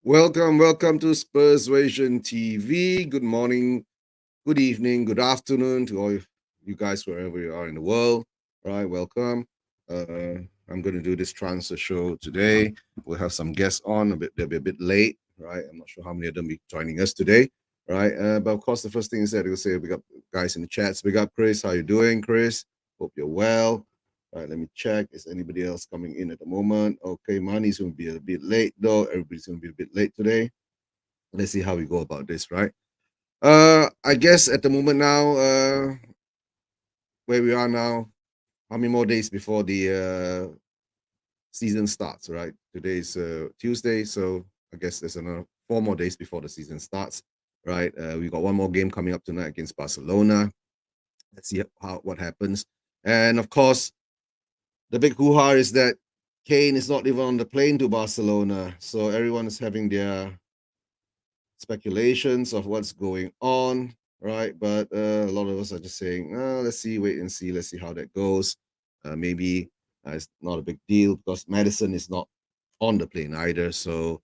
Welcome to Spurs Vision TV. Good morning, good evening, good afternoon to all you guys wherever you are in the world. Right, welcome. I'm going to do this transfer show today. We'll have some guests on. They'll be a bit late. Right, I'm not sure how many of them will be joining us today. Right, but of course the first thing is that we'll say we got guys in the chats. We got Chris. How you doing, Chris? Hope you're well. All right, let me check. Is anybody else coming in at the moment? Okay, Money's going to be a bit late though. Everybody's going to be a bit late today. Let's see how we go about this, right? I guess at the moment now, where we are now, how many more days before the season starts, right? Today's Tuesday, so I guess there's another 4 more days before the season starts, right? We got one more game coming up tonight against Barcelona. Let's see what happens. And of course, the big hoo-ha is that Kane is not even on the plane to Barcelona, so everyone is having their speculations of what's going on, right? But a lot of us are just saying, let's see, wait and see, let's see how that goes. Maybe it's not a big deal because Madison is not on the plane either. So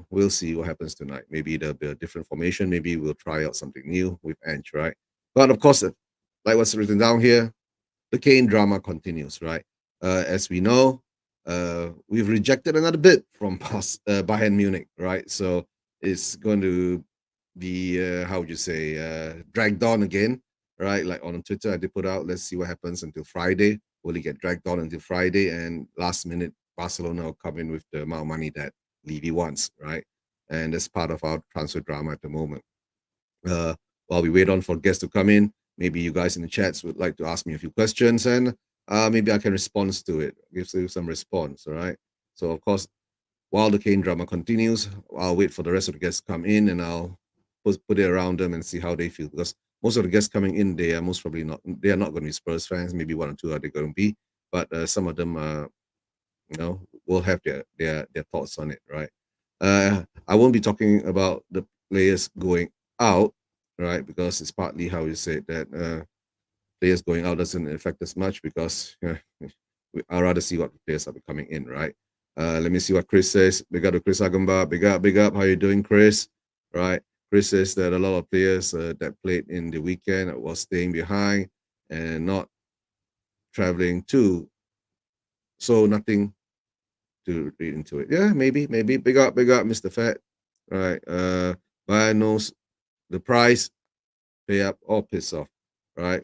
we'll see what happens tonight. Maybe there'll be a different formation. Maybe we'll try out something new with Ange, right? But of course, like what's written down here, the Kane drama continues, right? As we know, we've rejected another bid from Bayern Munich, right? So it's going to be, how would you say, dragged on again, right? Like on Twitter, I did put out, let's see what happens until Friday. Will it get dragged on until Friday? And last minute, Barcelona will come in with the amount of money that Levy wants, right? And that's part of our transfer drama at the moment. Uh, while we wait on for guests to come in, maybe you guys in the chats would like to ask me a few questions and maybe I can respond to it, give you some response, all right? So, of course, while the Kane drama continues, I'll wait for the rest of the guests to come in and I'll put it around them and see how they feel. Because most of the guests coming in, they are most probably not, they are not going to be Spurs fans. Maybe one or two are they going to be, but some of them, will have their thoughts on it, right? I won't be talking about the players going out, right? Because it's partly how you said that players going out doesn't affect us much because I'd rather see what players are coming in, right? Let me see what Chris says. Big up to Chris Agamba. Big up, big up. How you doing, Chris? Right. Chris says that a lot of players that played in the weekend was staying behind and not traveling too. So nothing to read into it. Yeah, maybe. Big up, Mr. Fat. Right. Buy knows the price, pay up or piss off. Right.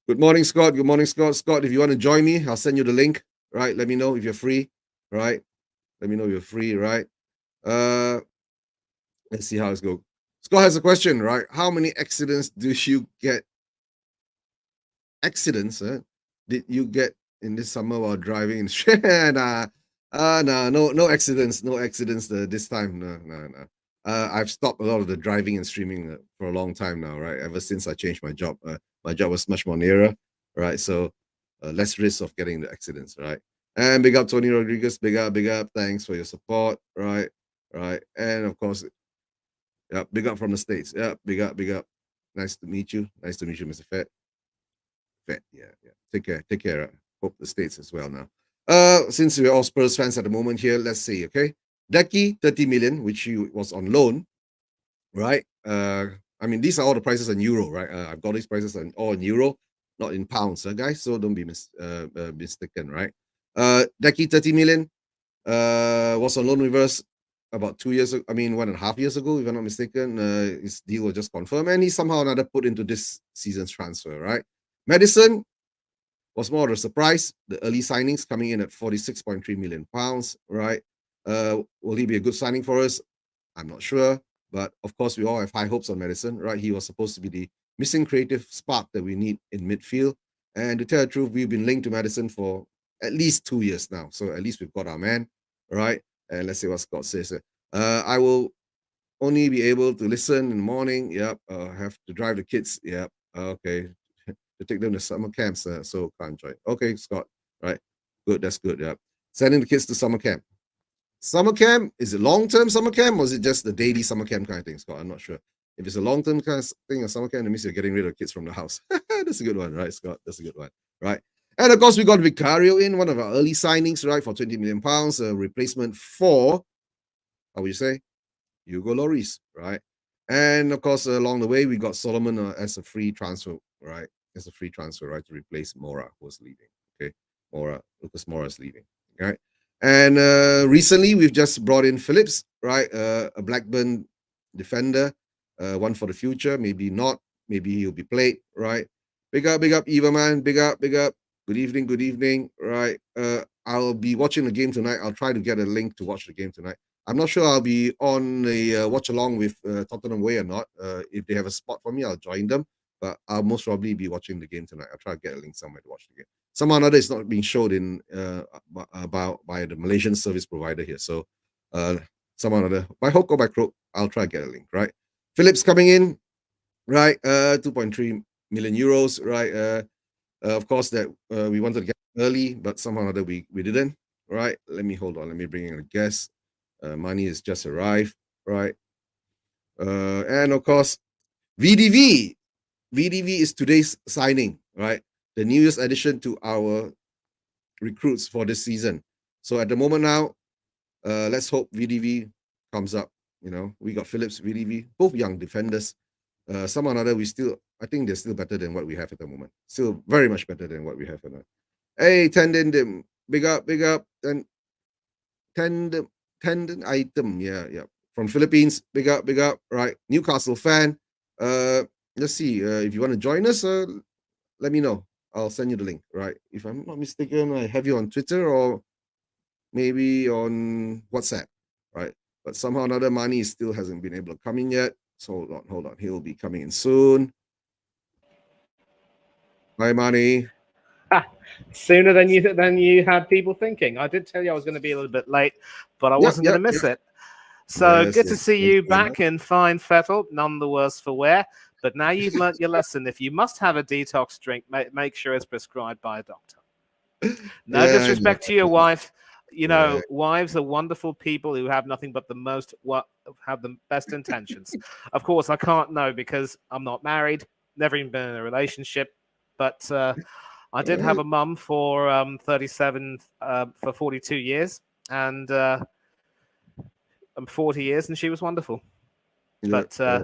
Good morning, Scott. Good morning, Scott. Scott, if you want to join me, I'll send you the link. Right. Let me know if you're free. Right. Let me know if you're free. Right. Uh, let's see how it's going. Scott has a question. Right. How many accidents do you get? Accidents? Did you get in this summer while driving in? Nah. No accidents. No accidents this time. No. I've stopped a lot of the driving and streaming for a long time now, right? Ever since I changed my job. My job was much more nearer, right? So less risk of getting the accidents, right? And big up Tony Rodriguez, big up. Thanks for your support, right? Right. And of course, yeah, big up from the States. Yeah, big up. Nice to meet you. Nice to meet you, Mr. Fett. Yeah. Take care. Hope the States as well now. Since we're all Spurs fans at the moment here, let's see, okay? Decky, 30 million, which he was on loan, right? I mean, these are all the prices in euro, right? I've got these prices all in euro, not in pounds, guys. So don't be mistaken, right? Decky, 30 million, was on loan with us about 2 years ago. I mean, 1.5 years ago, if I'm not mistaken. His deal was just confirmed, and he somehow or another put into this season's transfer, right? Madison was more of a surprise. The early signings coming in at 46.3 million pounds, right? Will he be a good signing for us? I'm not sure. But of course, we all have high hopes on Madison, right? He was supposed to be the missing creative spark that we need in midfield. And to tell the truth, we've been linked to Madison for at least 2 years now. So at least we've got our man, right? And let's see what Scott says. I will only be able to listen in the morning. Yep. Have to drive the kids. Yep. Okay. To take them to summer camps. So can't join. Okay, Scott. Right. Good. That's good. Yep. Sending the kids to summer camp. Summer camp, is it long-term summer camp or is it just the daily summer camp kind of thing, Scott? I'm not sure. If it's a long-term kind of thing, a summer camp, that means you're getting rid of kids from the house. That's a good one, right, Scott? That's a good one, right? And of course, we got Vicario in, one of our early signings, right, for 20 million pounds, a replacement for How would you say? Hugo Lloris, right? And of course, along the way, we got Solomon as a free transfer, right? As a free transfer, right, to replace Mora, who's leaving. Okay, Lucas Mora is leaving, right? And recently, we've just brought in Phillips, right? A Blackburn defender, one for the future. Maybe not. Maybe he'll be played, right? Big up, Eva man. Big up, big up. Good evening, good evening. Right. I'll be watching the game tonight. I'll try to get a link to watch the game tonight. I'm not sure I'll be on the watch along with Tottenham Way or not. If they have a spot for me, I'll join them. But I'll most probably be watching the game tonight. I'll try to get a link somewhere to watch the game. Somehow or another, it's not being showed in about by the Malaysian service provider here. So somehow or another, by hook or by crook, I'll try to get a link. Right. Phillips coming in. Right. 2.3 million euros. Right. Of course, that we wanted to get early, but somehow or other we didn't. Right. Let me hold on. Let me bring in a guest. Money has just arrived, right? And of course, VDV. VDV is today's signing, right? The newest addition to our recruits for this season. So at the moment now, let's hope VDV comes up. You know, we got Phillips, VDV, both young defenders. Some or another, I think they're still better than what we have at the moment. Still very much better than what we have at the moment. Hey, Tendon, big up, and tendon tendon item. Yeah, yeah. From Philippines, big up, big up. Right, Newcastle fan. Let's see. If you want to join us, let me know. I'll send you the link. Right. If I'm not mistaken, I have you on Twitter or maybe on WhatsApp. Right. But somehow another money still hasn't been able to come in yet. So hold on. He'll be coming in soon. Hi, money. Sooner than you had people thinking. I did tell you I was going to be a little bit late, but I Yep, wasn't going yep, to miss yep. it. So Yes, good to yes. see Thank you you very back much. in fine fettle, none the worse for wear. But now you've learnt your lesson. If you must have a detox drink, make sure it's prescribed by a doctor. No Yeah, I know. disrespect to your wife. You Yeah, know, wives are wonderful people who have nothing but the most what have the best intentions. Of course, I can't know because I'm not married, never even been in a relationship. But I did uh, have a mum for 37 for 42 years, and I'm 40 years, and she was wonderful. yeah, But yeah.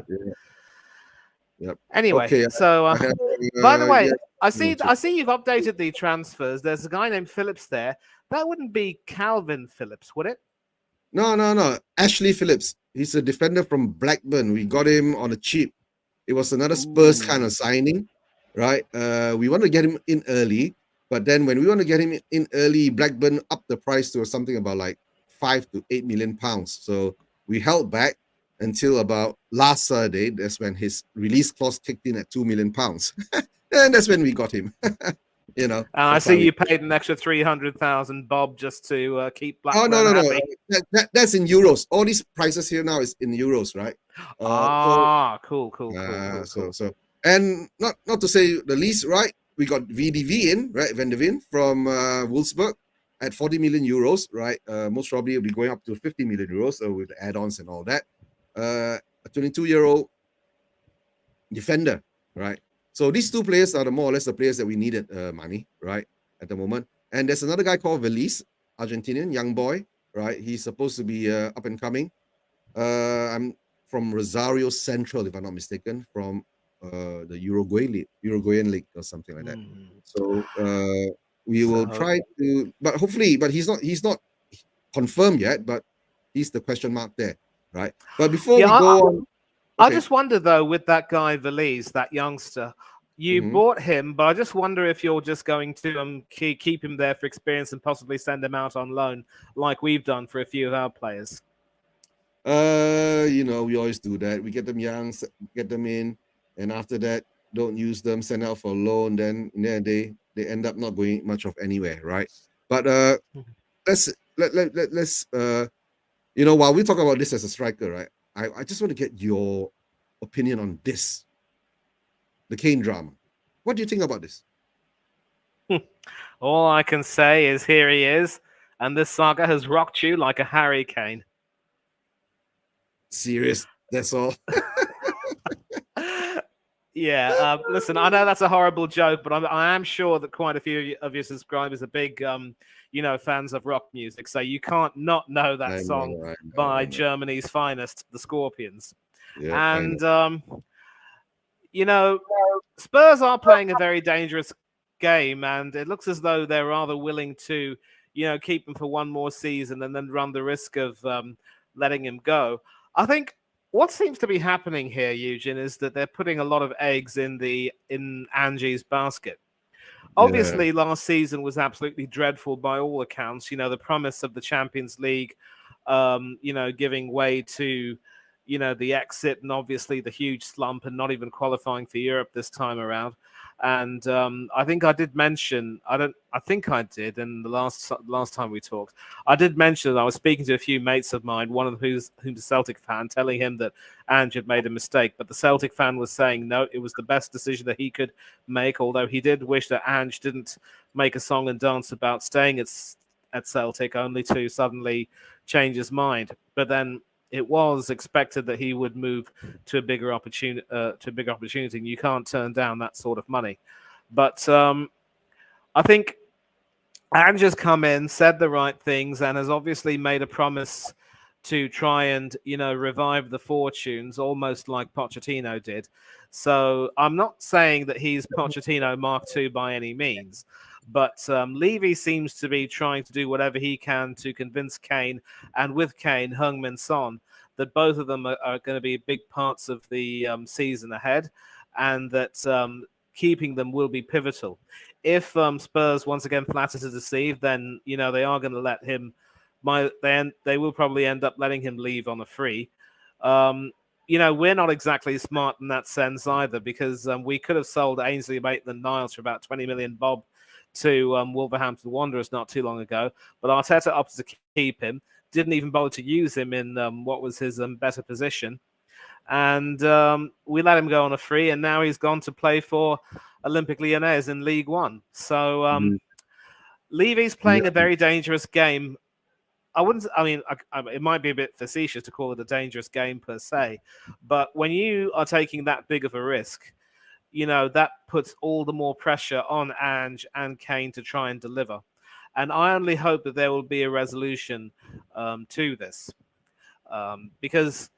Yep. anyway, Okay. so I have by the way, yeah. I No, see I see you've updated the transfers. There's a guy named Phillips there. That wouldn't be Calvin Phillips, would it? no. Ashley Phillips. He's a defender from Blackburn. We got him on a cheap. It was another Spurs kind Ooh. of signing, right? We want to get him in early, but then when we want to get him in early, Blackburn upped the price to something about like £5 to £8 million. So we held back until about last Saturday. That's when his release clause kicked in at £2 million, and that's when we got him. I That's see how we. you paid an extra 300,000 bob just to keep Oh no Blackburn no no! happy. That's in euros. All these prices here now is in euros, right? So Ah, cool, cool, cool, uh, cool, so cool. so and not to say the least, right? We got VDV in, right? Van der Veen from Wolfsburg at 40 million euros, right? Most probably it'll be going up to 50 million euros with the add-ons and all that. A 22-year-old defender, right? So these two players are the more or less the players that we needed money, right, at the moment. And there's another guy called Velis, Argentinian young boy, right? He's supposed to be up and coming. I'm from Rosario Central, if I'm not mistaken, from the Uruguayan league or something like that. Hmm. So we will So try to, but hopefully, but he's not confirmed yet, but he's the question mark there, right? But before yeah, we go on, I okay. just wonder though with that guy Valise, that youngster, you Mm-hmm. bought him, but I just wonder if you're just going to keep him there for experience and possibly send him out on loan, like we've done for a few of our players. We always do that. We get them young, get them in, and after that, don't use them, send out for loan. Then they end up not going much of anywhere, right? But let's let's while we talk about this as a striker, right? I just want to get your opinion on this, the Kane drama. What do you think about this? All I can say is here he is, and this saga has rocked you like a hurricane. Serious, that's all. Yeah, listen, I know that's a horrible joke, but I am sure that quite a few of your subscribers are big, fans of rock music. So you can't not know that I song know, I know, by I know. Germany's finest, the Scorpions. Yep, I know. And you know, Spurs are playing a very dangerous game, and it looks as though they're rather willing to, keep him for one more season and then run the risk of letting him go. I think what seems to be happening here, Eugene, is that they're putting a lot of eggs in Angie's basket. Yeah, Obviously, last season was absolutely dreadful by all accounts. The promise of the Champions League, giving way to, the exit and obviously the huge slump and not even qualifying for Europe this time around. And I think I did mention, I think I did in the last time we talked, I did mention that I was speaking to a few mates of mine, one of who's a Celtic fan, telling him that Ange had made a mistake. But the Celtic fan was saying no, it was the best decision that he could make, although he did wish that Ange didn't make a song and dance about staying at Celtic, only to suddenly change his mind. But then it was expected that he would move to a bigger opportunity. And you can't turn down that sort of money. But I think Ange has come in, said the right things, and has obviously made a promise to try and revive the fortunes, almost like Pochettino did. So I'm not saying that he's Pochettino Mark II by any means, but Levy seems to be trying to do whatever he can to convince Kane, and with Kane, Heung-min Son, that both of them are going to be big parts of the season ahead, and that keeping them will be pivotal. If Spurs once again flatter to deceive, then they are going to let him. They will probably end up letting him leave on a free. We're not exactly smart in that sense either, because we could have sold Ainsley Maitland-Niles for about 20 million bob to Wolverhampton Wanderers not too long ago, but Arteta opted to keep him. Didn't even bother to use him in what was his better position, and we let him go on a free, and now he's gone to play for Olympique Lyonnais in League One. So mhm, Levy's yeah, playing a very dangerous game. I wouldn't. I mean, it might be a bit facetious to call it a dangerous game per se, but when you are taking that big of a risk, that puts all the more pressure on Ange and Kane to try and deliver. And I only hope that there will be a resolution to this, because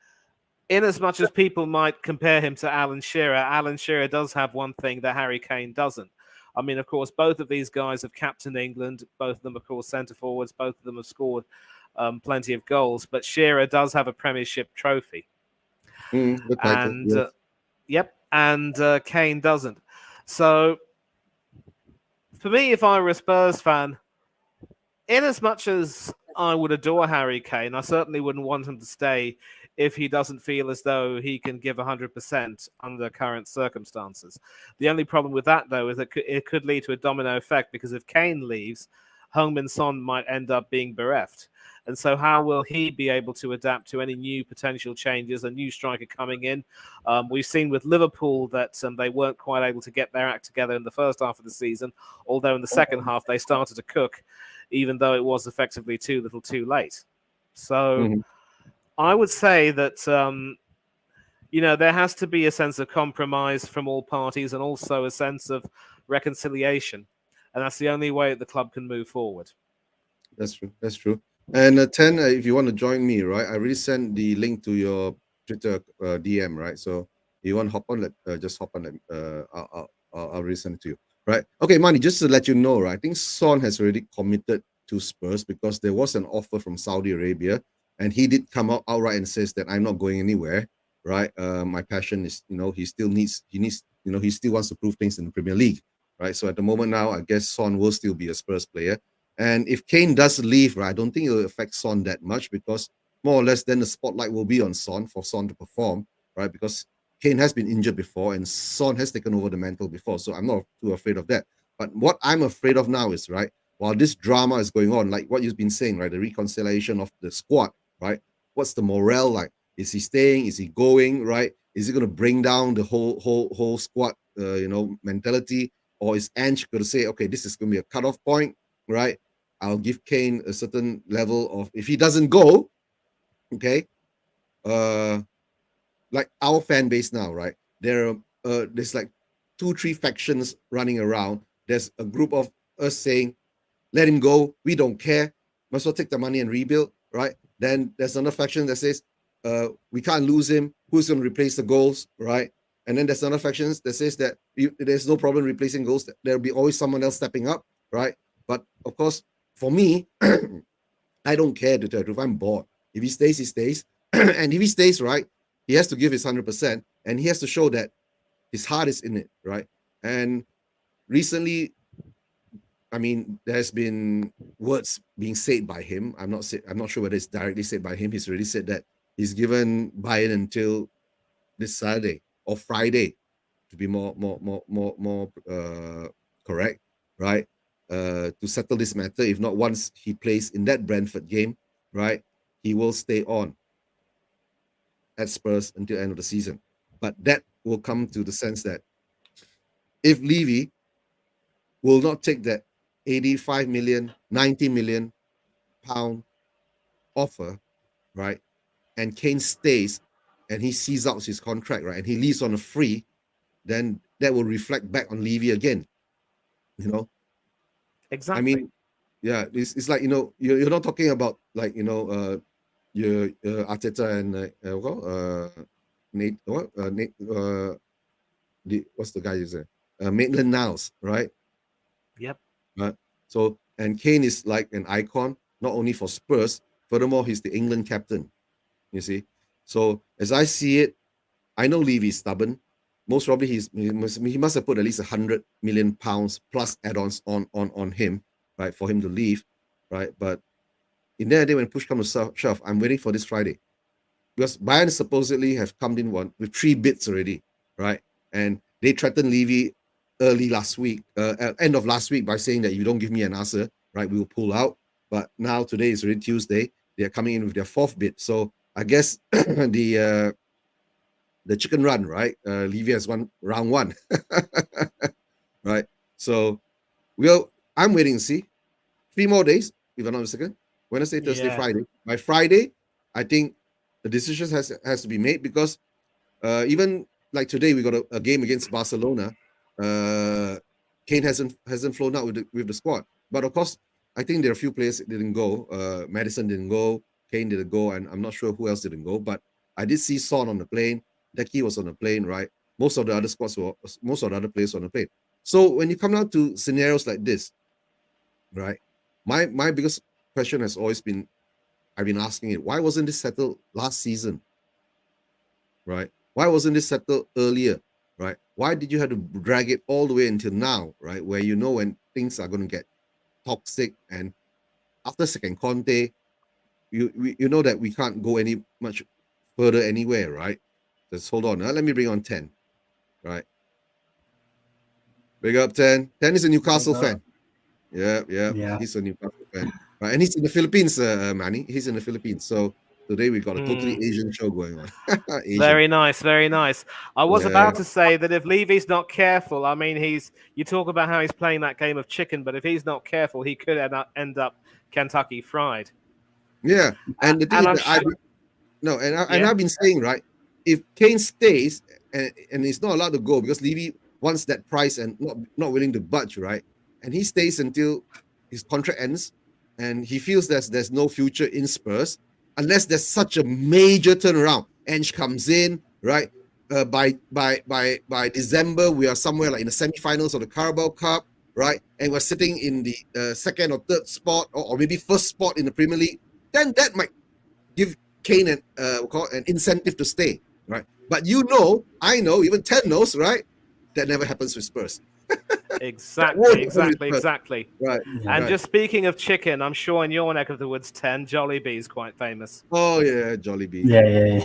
in as much as people might compare him to Alan Shearer does have one thing that Harry Kane doesn't. I mean, of course, both of these guys have captained England. Both of them, of course, centre forwards. Both of them have scored plenty of goals. But Shearer does have a Premiership trophy, the title, and yes. yep, and Kane doesn't. So for me, if I were a Spurs fan, in as much as I would adore Harry Kane, I certainly wouldn't want him to stay if he doesn't feel as though he can give 100% under current circumstances. The only problem with that, though, is that it could lead to a domino effect, because if Kane leaves, Heung-min Son might end up being bereft. And so, how will he be able to adapt to any new potential changes, a new striker coming in? We've seen with Liverpool that they weren't quite able to get their act together in the first half of the season, although in the second half they started to cook, even though it was effectively too little too late. So Mhm. I would say that, there has to be a sense of compromise from all parties, and also a sense of reconciliation. And that's the only way the club can move forward. That's true. That's true. And 10, if you want to join me, right? I already sent the link to your Twitter DM, right? So you want to hop on, just hop on. I'll resend it to you, right? Okay, Manny, just to let you know, right? I think Son has already committed to Spurs because there was an offer from Saudi Arabia, and he did come out outright and says that I'm not going anywhere, right? My passion is, he still wants to prove things in the Premier League, right? So at the moment now, I guess Son will still be a Spurs player. And if Kane does leave, right, I don't think it will affect Son that much, because more or less then the spotlight will be on Son for Son to perform, right? Because Kane has been injured before and Son has taken over the mantle before. So I'm not too afraid of that. But what I'm afraid of now is, right, while this drama is going on, like what you've been saying, right, the reconciliation of the squad, right? What's the morale like? Is he staying? Is he going? Right? Is he going to bring down the whole squad, mentality? Or is Ange going to say, okay, this is going to be a cutoff point, right? I'll give Kane a certain level of, if he doesn't go, okay, uh, like our fan base now, right? There are there's like 2-3 factions running around. There's a group of us saying, let him go, we don't care, might as well take the money and rebuild, right? Then there's another faction that says, we can't lose him, who's going to replace the goals, right? And then there's another faction that says that there's no problem replacing goals, there'll be always someone else stepping up, right? But of course, for me, I don't care, to tell the truth. I'm bored. If he stays, he stays. And if he stays, right, he has to give his 100%, and he has to show that his heart is in it, right? And recently, I mean, there's been words being said by him. I'm not sure whether it's directly said by him. He's already said that he's given buy-in until this Saturday or Friday, to be more correct, right? To settle this matter. If not, once he plays in that Brentford game, right, he will stay on at Spurs until end of the season. But that will come to the sense that if Levy will not take that 85 million, 90 million pound offer, right, and Kane stays and he sees out his contract, right, and he leaves on a free, then that will reflect back on Levy again. You know, Exactly. I mean, yeah, it's like, you know, you're not talking about like, you know, your Arteta and Nate, Nate, what's the guy you say? Maitland Niles, right? Yep. So, and Kane is like an icon, not only for Spurs, furthermore, he's the England captain, you see. So, as I see it, I know Levy is stubborn. Most probably he must have put at least 100 million pounds plus add-ons on him, right, for him to leave, right? But in the day, when push comes to shove, I'm waiting for this Friday, because Bayern supposedly have come in one with 3 bids already, right? And they threatened Levy early last week, end of last week, by saying that if you don't give me an answer, right, we will pull out. But now today is already Tuesday. They are coming in with their 4th bid. So I guess the chicken run, right? Levy has won round 1, right? So I'm waiting to see 3 more days, if I'm not mistaken. Wednesday, Thursday, Friday. By Friday, I think the decision has to be made, because even like today, we got a game against Barcelona. Kane hasn't flown out with the squad, but of course, I think there are a few players that didn't go. Madison didn't go, Kane didn't go, and I'm not sure who else didn't go. But I did see Son on the plane. Decky was on the plane, right? Most of the other players were on the plane. So when you come down to scenarios like this, right? My biggest question has always been, I've been asking it, why wasn't this settled last season? Right? Why wasn't this settled earlier? Right? Why did you have to drag it all the way until now, right? Where you know when things are going to get toxic, and after second Conte, you know that we can't go any much further anywhere, right? Just hold on. Let me bring on 10. Right? Big up 10. 10 is a Newcastle fan. Yeah. He's a Newcastle fan. Right? And he's in the Philippines, Manny. He's in the Philippines. So today we got a totally Asian show going on. Very nice, very nice. I was about to say that if Levy's not careful, I mean, you talk about how he's playing that game of chicken, but if he's not careful, he could end up Kentucky Fried. Yeah, and the thing is that I've been saying, right, if Kane stays and he's not allowed to go because Levy wants that price and not willing to budge, right, and he stays until his contract ends, and he feels there's no future in Spurs unless there's such a major turnaround. Ange comes in, right? By December, we are somewhere like in the semi-finals of the Carabao Cup, right? And we're sitting in the second or third spot, or maybe first spot in the Premier League. Then that might give Kane an incentive to stay, right? But I know, even 10 knows, right? That never happens with Spurs. Exactly. Right. And just speaking of chicken, I'm sure in your neck of the woods, 10, Jollibee is quite famous. Oh yeah, Jollibee. Yeah.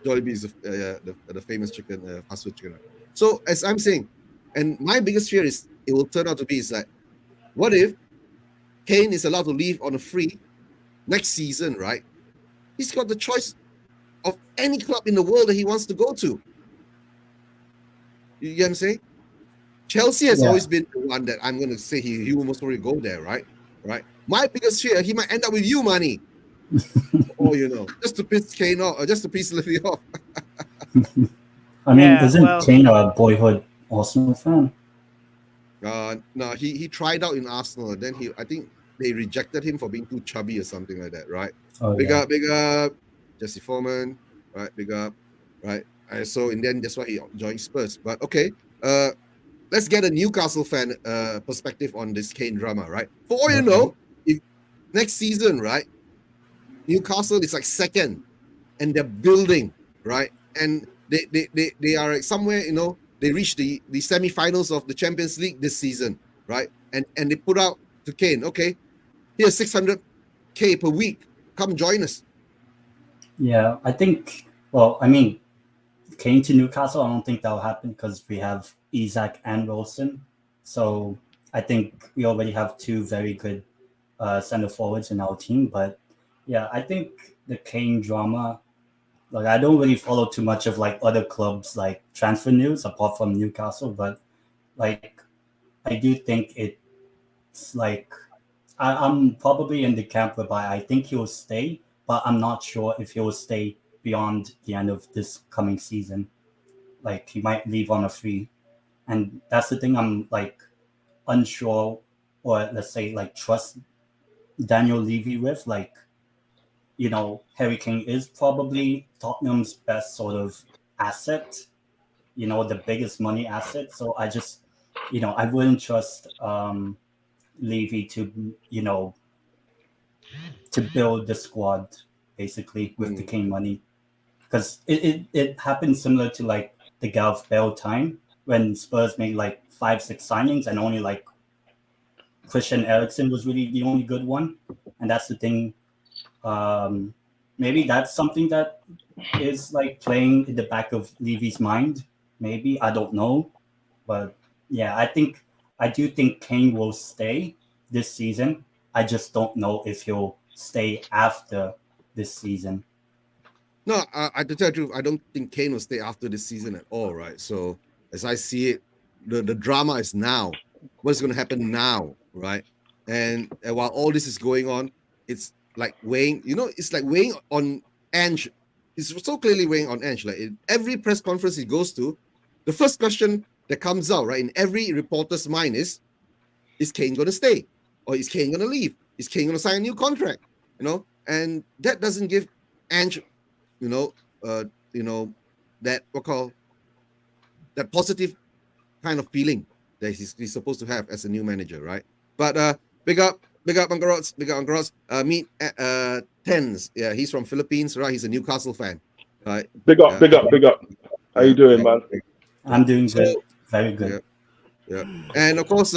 Jollibee is the famous chicken, fast food chicken. So as I'm saying, and my biggest fear is it will turn out to be is like, what if Kane is allowed to leave on a free next season, right? He's got the choice of any club in the world that he wants to go to. You get what I'm saying? Chelsea has always been the one that I'm going to say he will most probably go there, right? Right. My biggest fear, he might end up with you, money. Or just to piss Kane off, or just to piss Levy off. I mean, Yeah, isn't well, Kane a boyhood Arsenal fan? No, he tried out in Arsenal. Then I think they rejected him for being too chubby or something like that, right? Oh yeah. Big up, Jesse Foreman, right? Big up, right? And so in the end, that's why he joined Spurs. But okay, uh, let's get a Newcastle fan perspective on this Kane drama, right? For all you Okay. know, if next season, right, Newcastle is like second and they're building, right? And they are like somewhere, they reached the semi-finals of the Champions League this season, right? And they put out to Kane, okay, here's 600K per week. Come join us. Yeah, I think. Well, I mean, Kane to Newcastle, I don't think that'll happen because we have Isak and Wilson. So I think we already have two very good center forwards in our team. But yeah, I think the Kane drama. Like I don't really follow too much of like other clubs like transfer news apart from Newcastle, but like I do think it's like I'm probably in the camp whereby I think he'll stay, but I'm not sure if he'll stay beyond the end of this coming season. Like he might leave on a free, and that's the thing I'm like unsure, or let's say like trust Daniel Levy with. Like Harry Kane is probably Tottenham's best sort of asset. The biggest money asset. So I just I wouldn't trust Levy to to build the squad basically with the Mm, Kane money because it happened similar to like the Gareth Bale time when Spurs made like 5-6 signings and only like Christian Eriksen was really the only good one, and that's the thing. Um, Maybe that's something that is like playing in the back of Levy's mind. Maybe I don't know, but yeah, I do think Kane will stay this season. I just don't know if he'll stay after this season. No, to tell the truth, I don't think Kane will stay after this season at all, right? So as I see it, the drama is now. What's going to happen now, right? And while all this is going on, it's like weighing, it's like weighing on Ange. It's so clearly weighing on Ange. Like in every press conference he goes to, the first question that comes out, right, in every reporter's mind is Kane going to stay? Or is Kane going to leave? Is Kane going to sign a new contract? And that doesn't give Ange you know, uh, you know, that what call that positive kind of feeling that he's supposed to have as a new manager, right? But big up Uncle Rods, big up Uncle Rods. Meet Tens, yeah, he's from Philippines, right? He's a Newcastle fan, right? Big up, Yeah, big up, big up. How yeah, you doing, yeah, man? yeah. I'm doing So good, very yeah, good. yeah, and of course,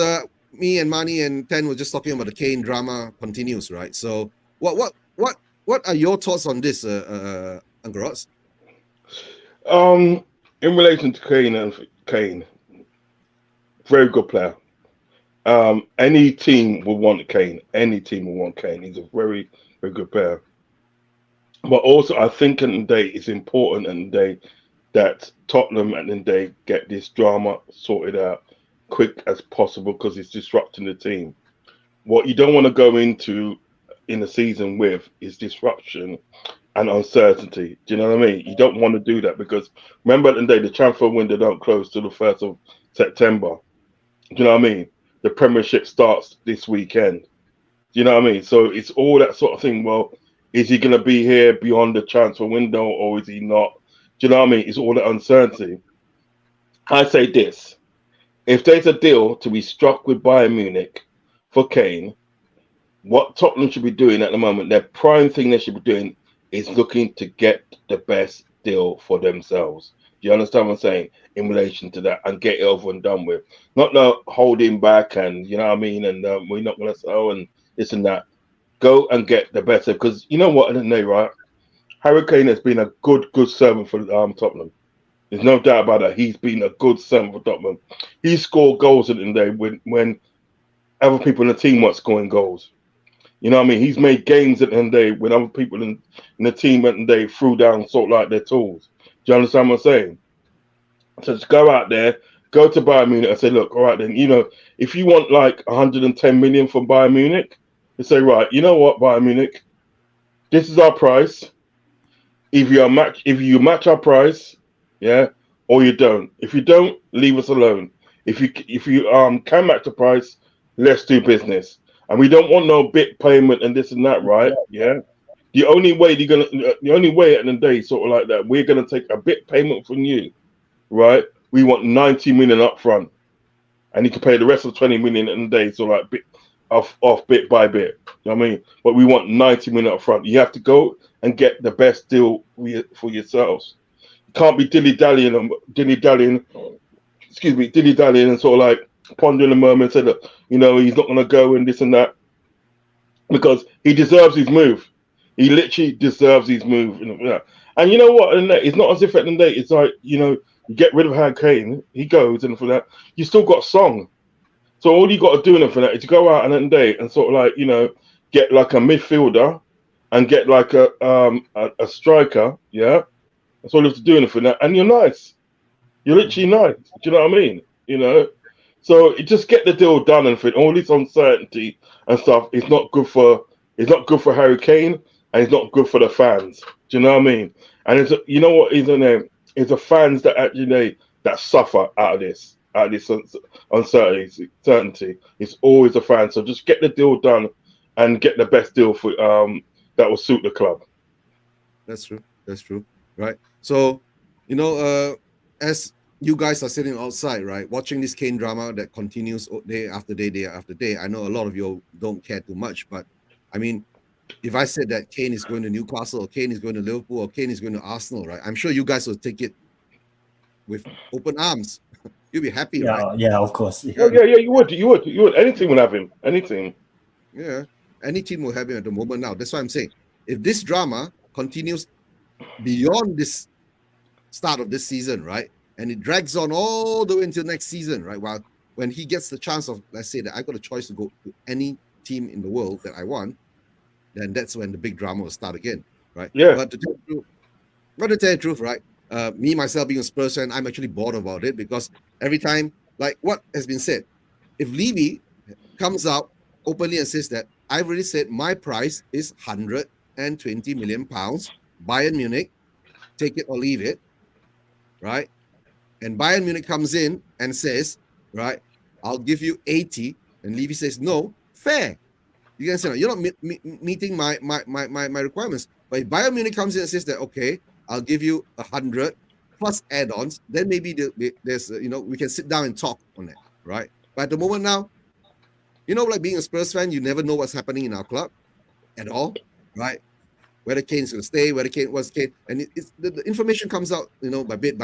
me and Manny and Ten were just talking about the Kane drama continues, right? So what are your thoughts on this, Uncle Rods? Um, in relation to Kane, very good player. Any team will want Kane. Any team will want Kane. He's a very, very good player. But also, I think at the end of the day, it's important at the end of the day that Tottenham at the end of the day get this drama sorted out quick as possible because it's disrupting the team. What you don't want to go into in the season with is disruption and uncertainty. Do you know what I mean? You don't want to do that because remember at the end of the day, the transfer window don't close till the 1st of September. Do you know what I mean? The Premiership starts this weekend. Do you know what I mean? So it's all that sort of thing. Well, is he going to be here beyond the transfer window or is he not? Do you know what I mean? It's all that uncertainty. I say this: if there's a deal to be struck with Bayern Munich for Kane, what Tottenham should be doing at the moment, their prime thing they should be doing is looking to get the best deal for themselves. Do you understand what I'm saying in relation to that and get it over and done with? Not no holding back and you know what I mean, and we're not going to sell and this and that. Go and get the best because you know what, I don't know, right? Harry Kane has been a good servant for Tottenham. There's no doubt about that. He's been a good servant for Tottenham. He scored goals in the day when other people in the team weren't scoring goals. You know what I mean? He's made games at the end of the day when other people in the team at the end of the day threw down sort of like their tools. Do you understand what I'm saying? So just go out there, go to Bayern Munich and say, look, all right then, if you want like 110 million from Bayern Munich, you say, right, you know what, Bayern Munich, this is our price. If you match our price, yeah, or you don't. If you don't, leave us alone. If you can match the price, let's do business. And we don't want no bit payment and this and that, right? Yeah. The only way at the end of the day, sort of like that, we're gonna take a bit payment from you, right? We want 90 million up front, and you can pay the rest of 20 million in a day, so like bit off bit by bit. You know what I mean? But we want 90 million up front. You have to go and get the best deal for yourselves. You can't be dilly dallying and sort of like pondering a moment and say that, he's not gonna go and this and that, because he deserves his move. He literally deserves his move. And you know what? And it's not as if at the end of the day, it's like, you get rid of Harry Kane, he goes, and for that, you still got Song. So all you got to do for that is to go out and end day and sort of like, get like a midfielder and get like a striker. Yeah. That's all you have to do for that. And you're nice. You're literally nice. Do you know what I mean? So just get the deal done and for all this uncertainty and stuff. It's not good for Harry Kane, and it's not good for the fans. Do you know what I mean? And it's you know what, isn't it? It's the fans that actually that suffer out of this uncertainty. It's always the fans. So just get the deal done and get the best deal for that will suit the club. That's true. Right. So, as you guys are sitting outside, right, watching this Kane drama that continues day after day, I know a lot of you don't care too much, but I mean, if I said that Kane is going to Newcastle, or Kane is going to Liverpool, or Kane is going to Arsenal, right, I'm sure you guys will take it with open arms. You'll be happy, right? Yeah, of course. Yeah, you would. Anything would have him. Anything. Yeah, any team will have him at the moment now. That's why I'm saying, if this drama continues beyond this start of this season, right, and it drags on all the way until next season, right, while when he gets the chance of, let's say that I got a choice to go to any team in the world that I want, then that's when the big drama will start again, right? Yeah. But to tell the truth, right, me myself being a Spurs fan, I'm actually bored about it, because every time, like what has been said, if Levy comes out openly and says that I've already said my price is 120 million pounds, Bayern Munich, take it or leave it, right? And Bayern Munich comes in and says, right, I'll give you 80, and Levy says no, fair. You can say, you're not meeting my requirements. But if Bayern Munich comes in and says that, okay, I'll give you 100 plus add-ons, then maybe there's we can sit down and talk on that, right? But at the moment now, like being a Spurs fan, you never know what's happening in our club at all, right? Whether Kane's going to stay, whether Kane was Kane, and the information comes out, by bit,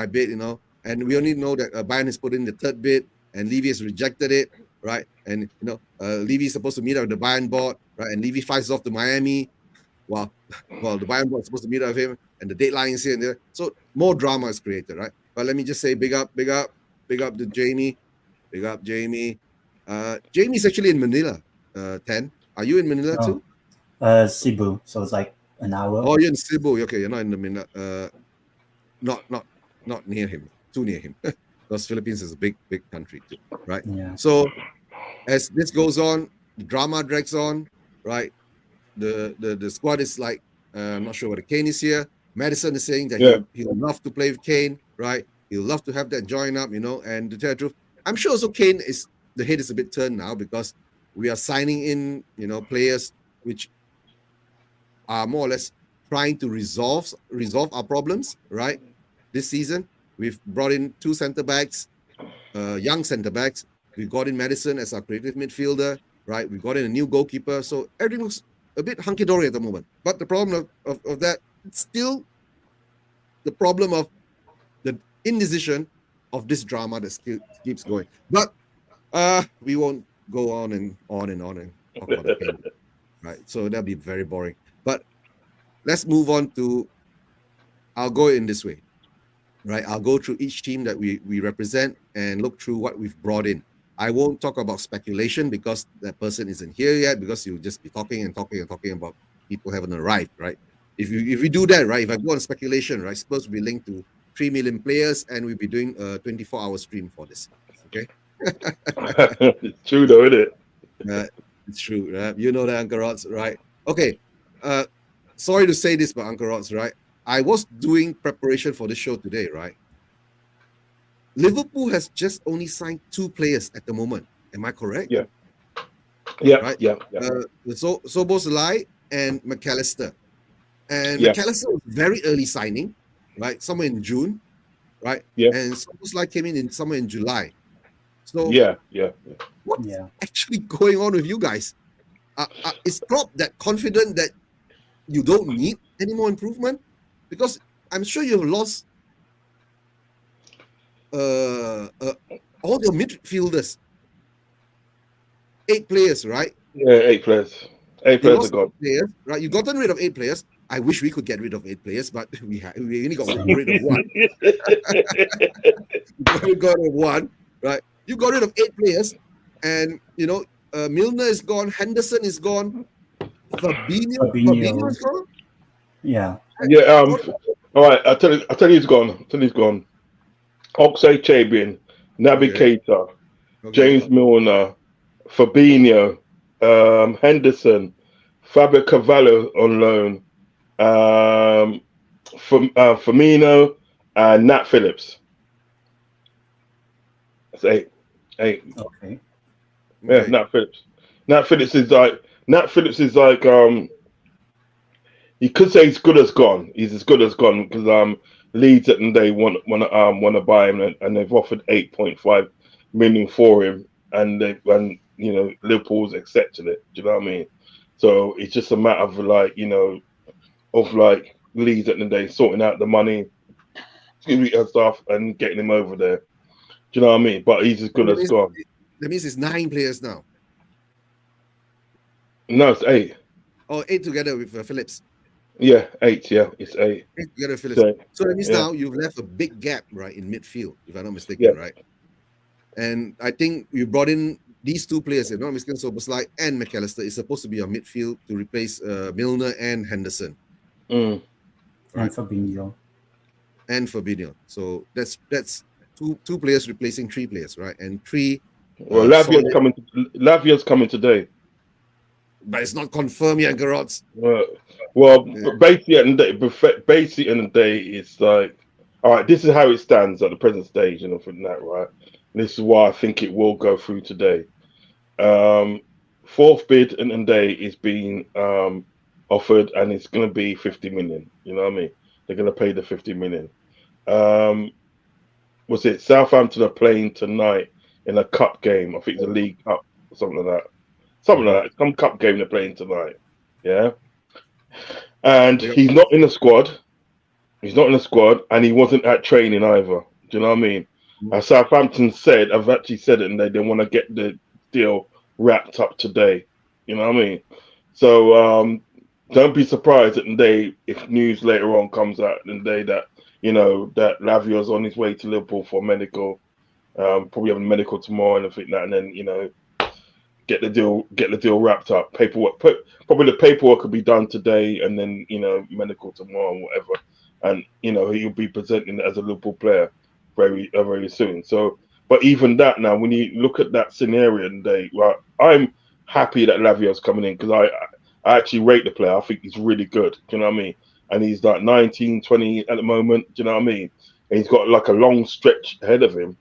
and we only know that Bayern has put in the third bid, and Levy has rejected it, right? And Levy is supposed to meet up with the Bayern board, right? And Levy flies off to Miami. Well, the Bayern board is supposed to meet up with him, and the deadline is here and there. So more drama is created, right? But let me just say, big up to Jamie, big up Jamie. Jamie's actually in Manila. 10. Are you in Manila too? Cebu. So it's like an hour. Oh, you're in Cebu. Okay, you're not in the Manila. Not near him. Too near him. Because Philippines is a big country too, right? Yeah. So as this goes on, the drama drags on, right? The squad is like, I'm not sure whether Kane is here. Madison is saying that he'll love to play with Kane, right? He'll love to have that join up, and to tell the truth, I'm sure also Kane the head is a bit turned now, because we are signing in, players which are more or less trying to resolve our problems, right? This season, we've brought in 2 center backs, young center backs. We got in Madison as our creative midfielder, right? We got in a new goalkeeper. So everything looks a bit hunky-dory at the moment. But the problem of that, it's still the problem of the indecision of this drama that keeps going. But we won't go on and talk about the game, right? So that'll be very boring. But let's move on to, I'll go in this way, right? I'll go through each team that we represent and look through what we've brought in. I won't talk about speculation, because that person isn't here yet, because you'll just be talking about people haven't arrived, right? If we do that, right, if I go on speculation, right, Spurs will be linked to 3 million players, and we'll be doing a 24-hour stream for this, okay? It's true though, isn't it? It's true, right? You know that, Uncle Rods, right? Okay. Sorry to say this, but Uncle Rods, right? I was doing preparation for this show today, right? Liverpool has just only signed 2 players at the moment. Am I correct? Yeah. Yeah, Right. yeah, yeah, Soboslai and McAllister. And yeah, McAllister was very early signing, right? Somewhere in June, right? yeah, And Soboslai came in somewhere in July. So yeah, yeah. what's Yeah. actually going on with you guys? Is Klopp that confident that you don't need any more improvement? Because I'm sure you've lost all your midfielders, 8 players, right? Yeah, 8 players. Eight You players are lost gone. 8 players, right? You gotten rid of 8 players. I wish we could get rid of 8 players, but we only got rid of one. We got rid of one, right? You got rid of 8 players, and Milner is gone, Henderson is gone, Fabinho Fabinho. is gone. Yeah. Yeah, What? all right, I tell you he's gone. I tell you he's gone. Oxlade Chamberlain, Naby Okay, Keita, okay. James Milner, Fabinho, Henderson, Fabio Cavallo on loan, Firmino, and Nat Phillips. That's 8. 8. Okay. Yeah, Okay. Nat Phillips. Nat Phillips is like you could say he's good as gone. He's as good as gone because Leeds at the day want to buy him and they've offered 8.5 million for him and Liverpool's accepted it. Do you know what I mean? So it's just a matter of like Leeds at the day sorting out the money, and stuff and getting him over there. Do you know what I mean? But he's as So good as gone. that means it's 9 players now. No, it's 8. Or 8 together with Phillips. Yeah, 8. Yeah, it's 8. 8 together with Phillips. So So that means yeah, now you've left a big gap, right, in midfield, if I'm not yeah. mistaken, right? And I think you brought in these 2 players, if I'm not mistaken, so Bosley and McAllister is supposed to be on midfield to replace Milner and Henderson, Mm. right? And Fabinho. And Fabinho. So that's two players replacing 3 players, right? And 3 Well, solid, Lavia's coming today. but it's not confirmed yet, Garots. Well, Yeah. basically, basically, in the day, it's like, all right, this is how it stands at the present stage, and from that, right? This is why I think it will go through today. Um, Fourth bid in the day is being offered, and it's going to be 50 million. You know what I mean? They're going to pay the 50 million. Um, was it Southampton are playing tonight in a cup game? I think it's a League Cup or something like that. Something like that. Some cup game they're playing tonight. Yeah. And Yep. he's not in the squad. He's not in the squad, and he wasn't at training either. Do you know what I mean? Southampton said, I've actually said it, and they want to get the deal wrapped up today. You know what I mean? So don't be surprised at the day if news later on comes out the day that that Lavio's on his way to Liverpool for medical. Probably having medical tomorrow and everything that, and then get the deal wrapped up. Probably the paperwork could be done today, and then medical tomorrow and whatever, and he'll be presenting as a Liverpool player very soon. So, but even that now, when you look at that scenario, and I'm happy that Lavio's coming in because I actually rate the player. I think he's really good. Do you know what I mean? And he's like 19, 20 at the moment. Do you know what I mean? And he's got like a long stretch ahead of him,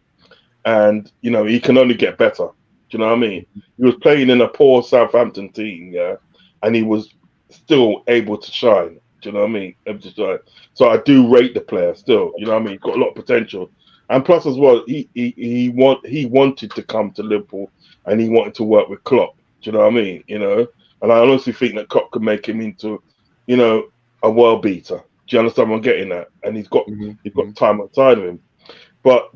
and he can only get better. Do you know what I mean? He was playing in a poor Southampton team, yeah, and he was still able to shine. Do you know what I mean? Able to shine. So I do rate the player still. You know what I mean? He's got a lot of potential, and plus as well, he wanted to come to Liverpool, and he wanted to work with Klopp. Do you know what I mean? And I honestly think that Klopp could make him into, a world beater. Do you understand what I'm getting at? And he's got time outside of him. But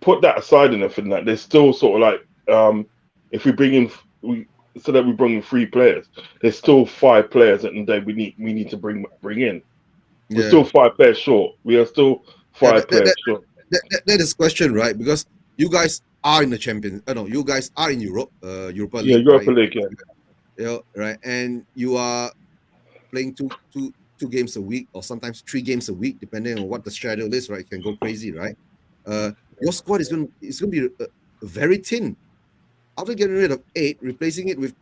put that aside and everything, that there's still sort of like if we bring in instead of we bring in 3 players, there's still 5 players at the day we need to bring in. We're Yeah. still 5 players short. We are still 5 players short. That is question, right? Because you guys are in the champion. No, you guys are in Europe, Europa Yeah, League, Europa right? League. Yeah. Right, and you are playing two games a week, or sometimes 3 games a week, depending on what the schedule is. Right, it can go crazy, right? Your squad is going to be very thin. After getting rid of 8, replacing it with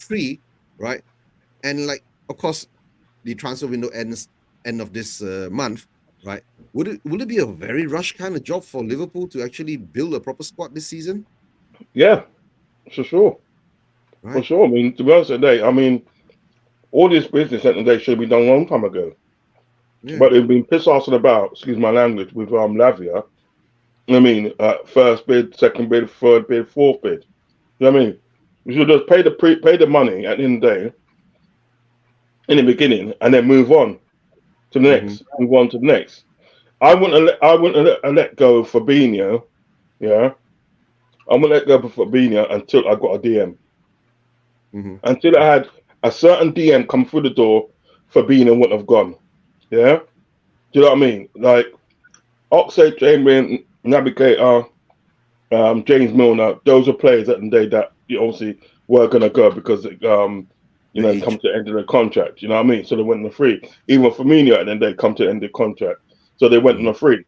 3, right? And like, of course, the transfer window ends end of this month. right? Would it be a very rush kind of job for Liverpool to actually build a proper squad this season, Yeah, for sure. For right? sure. I mean, to be honest today, I mean, all this business at the day should have been done a long time ago. Yeah. But they've been piss assing about, excuse my language, with Lavia. I mean, first bid, second bid, third bid, fourth bid. You know what I mean? You should just pay the money at the end of the day in the beginning and then move on to the Mm-hmm. next. Move on to the next. I wouldn't let go of Fabinho, yeah. I wouldn't let go of Fabinho until I got a DM. Mm-hmm. Until I had a certain DM come through the door, Fabinho wouldn't have gone. Yeah? Do you know what I mean? Like Oxlade, Chamberlain, Navigator, James Milner, those are players at the day that you obviously were gonna go because The it come age. to the end of the contract. You know what I mean? So they went on the free. Even Firmino, and then they come to the end of the contract, so they went on Mm-hmm. the free.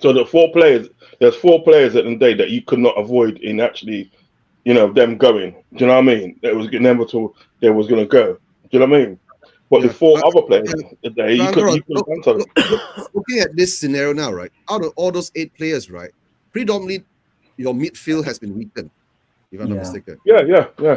So there's 4 players at the day that you could not avoid in actually, them going. Do you know what I mean? It was inevitable they was gonna go. Do you know what I mean? But the Yeah. 4 other players Yeah. today, But Uncle Rod, you could have done something. looking at this scenario now, right? Out of all those 8 players, right? Predominantly, your midfield has been weakened, if I'm not Yeah. mistaken. Yeah.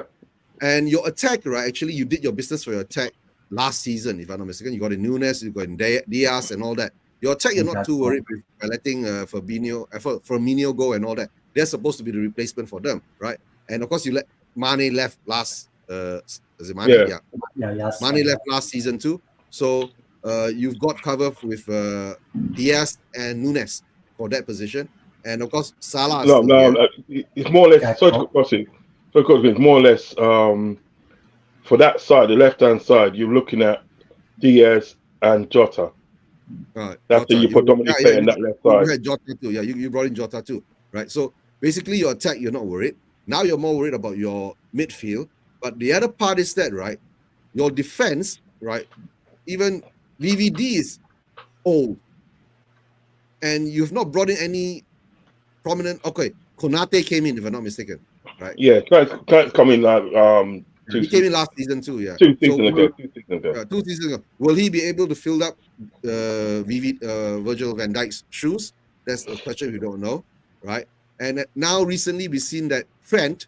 And your attack, right? Actually, you did your business for your attack last season, if I'm not mistaken. You got in Nunes, you got in Diaz, and all that. Your attack, you're not too worried with by letting Firmino go and all that. They're supposed to be the replacement for them, right? And of course, you let Mane left last. Is it Mane? Yeah. Yeah, Yes. Mane left last season too. So you've got cover with Diaz and Nunes for that position, and of course Salah is still here. No, it's more or less. Sorry to Gakpo. cut across it. So, because it's more or less for that side, the left hand side, you're looking at Diaz and Jota. Right, That's who Jota. you predominantly play in that left You side. had Jota too. Yeah, you brought in Jota too, right? So basically, your attack, you're not worried. Now you're more worried about your midfield. But the other part is that, right? Your defense, right? Even VVD is old, and you've not brought in any prominent. Okay, Konate came in, if I'm not mistaken, right? Yeah, Trent's coming like He came in last season too. Yeah. two So seasons ago. 2 seasons ago. 2 seasons ago, will he be able to fill up Virgil van Dijk's shoes? That's a question we don't know, right? And now recently we've seen that Trent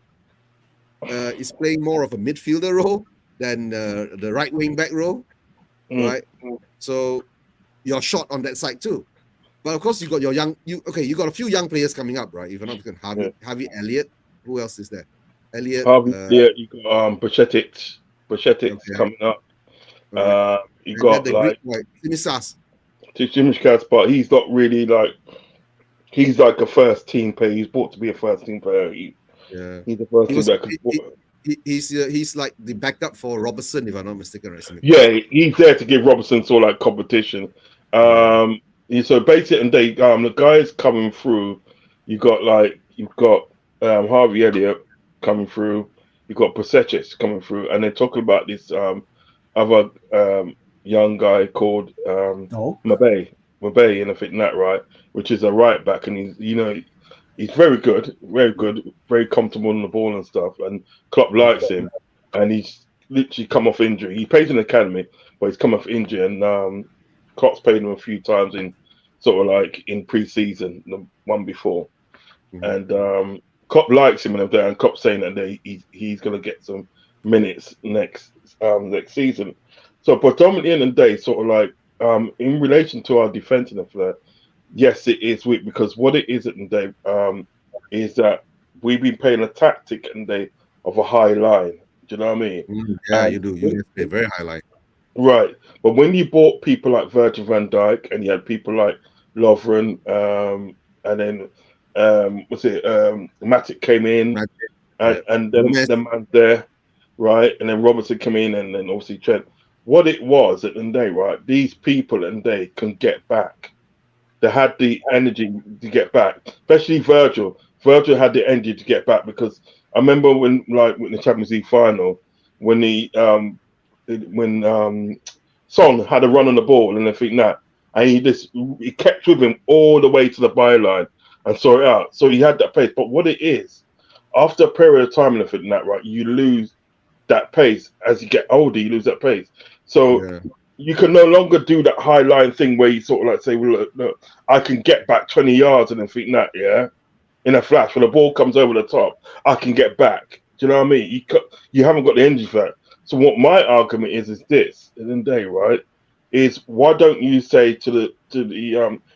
is playing more of a midfielder role than the right wing back role, right? So you're short on that side too. But of course you got your you got a few young players coming up, right? If you're not mistaken, Harvey Elliott. Who else is there? Elliott. Yeah, you got Pachetic Okay. coming up. Right. You And got then the Greek, like Simisas. Tsimikas, but he's not really like he's like a first team player. He's brought to be a first team player. Yeah. He's a first He team was player. he's like the backup for Robertson, if I'm not mistaken, right? Yeah, he's there to give Robertson sort of like competition. So basically, and the guys coming through. You've got Harvey Elliott coming through. You've got Pacetic coming through, and they're talking about this other young guy called Mbappe, and I think that right, which is a right back, and he's very good, very comfortable on the ball and stuff, and Klopp likes him, and he's literally come off injury. He plays in the academy, but he's come off injury, and Klopp's played him a few times in sort of like in pre-season, the one before, and Klopp likes him and Klopp's saying that he's going to get some minutes next season. So predominantly in the day, sort of like in relation to our defense in the flair, yes, it is weak because what it is at the day is that we've been playing a tactic and they of a high line. Do you know what I mean? Yeah, you do. You play very high line. Right. But when you bought people like Virgil van Dijk and you had people like Lovren, and then Matic came in, and then the man there, right, and then Robertson came in, and then obviously Trent. What it was at the end of the day, right? These people at the day can get back. They had the energy to get back, especially Virgil. Virgil had the energy to get back because I remember when the Champions League final, when Son had a run on the ball and everything that, and he kept with him all the way to the byline and saw it out. So he had that pace. But what it is, after a period of time and everything that, right, you lose that pace as you get older. You lose that pace. So you can no longer do that high line thing where you sort of like say, well, look, I can get back 20 yards and then think that, yeah, in a flash, when the ball comes over the top, I can get back. Do you know what I mean? You haven't got the energy for that. So what my argument is this, at the end of the day, right, is why don't you say to the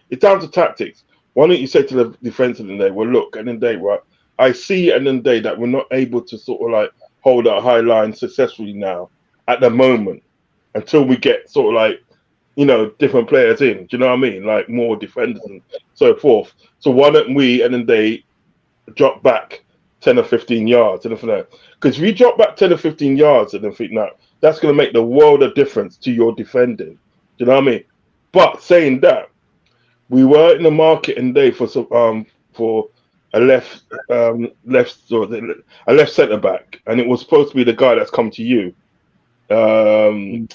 it's down to tactics. Why don't you say to the defense at the end of the day, well, look, at the end of the day, right, I see at the end of the day that we're not able to sort of like hold our high line successfully now at the moment until we get sort of like, different players in. Do you know what I mean? Like more defenders and so forth. So why don't we and then they drop back 10 or 15 yards and everything like that? Because if you drop back 10 or 15 yards and everything like that, that's going to make the world of difference to your defending. Do you know what I mean? But saying that, we were in the market and day for some for a left centre back, and it was supposed to be the guy that's come to you,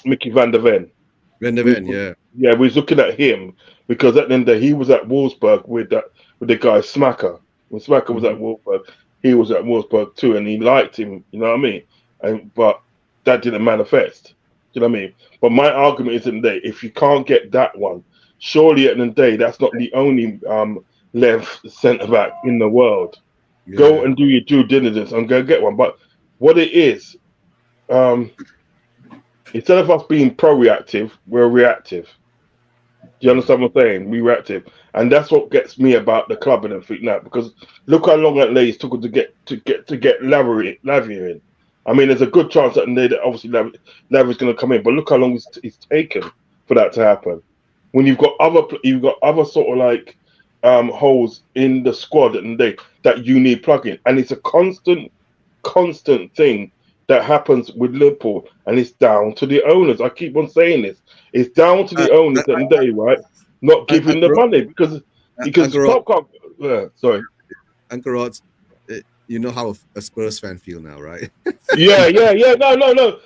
Mickey van der Ven. Van der Ven, yeah. Yeah, we was looking at him because at the end of the day, he was at Wolfsburg with the guy Smacker. When Smacker was at Wolfsburg, he was at Wolfsburg too, and he liked him. You know what I mean? But that didn't manifest. You know what I mean? But my argument is in the day, if you can't get that one, surely at the end of the day, that's not the only left centre back in the world. Yeah. Go and do your due diligence and go get one. But what it is, instead of us being pro-reactive, we're reactive. Do you understand what I'm saying? We're reactive, and that's what gets me about the club and everything now. Because look how long it lays took to get Lavia in. I mean, there's a good chance that obviously Lavia's going to come in, but look how long it's taken for that to happen. When you've got other sort of like holes in the squad and that you need plugging, and it's a constant thing that happens with Liverpool, and it's down to the owners. I keep on saying this. It's down to the owners at the end of the day, right? Not giving the money because Klopp can't. Sorry, Uncle Rod, you know how a Spurs fan feel now, right? Yeah. No.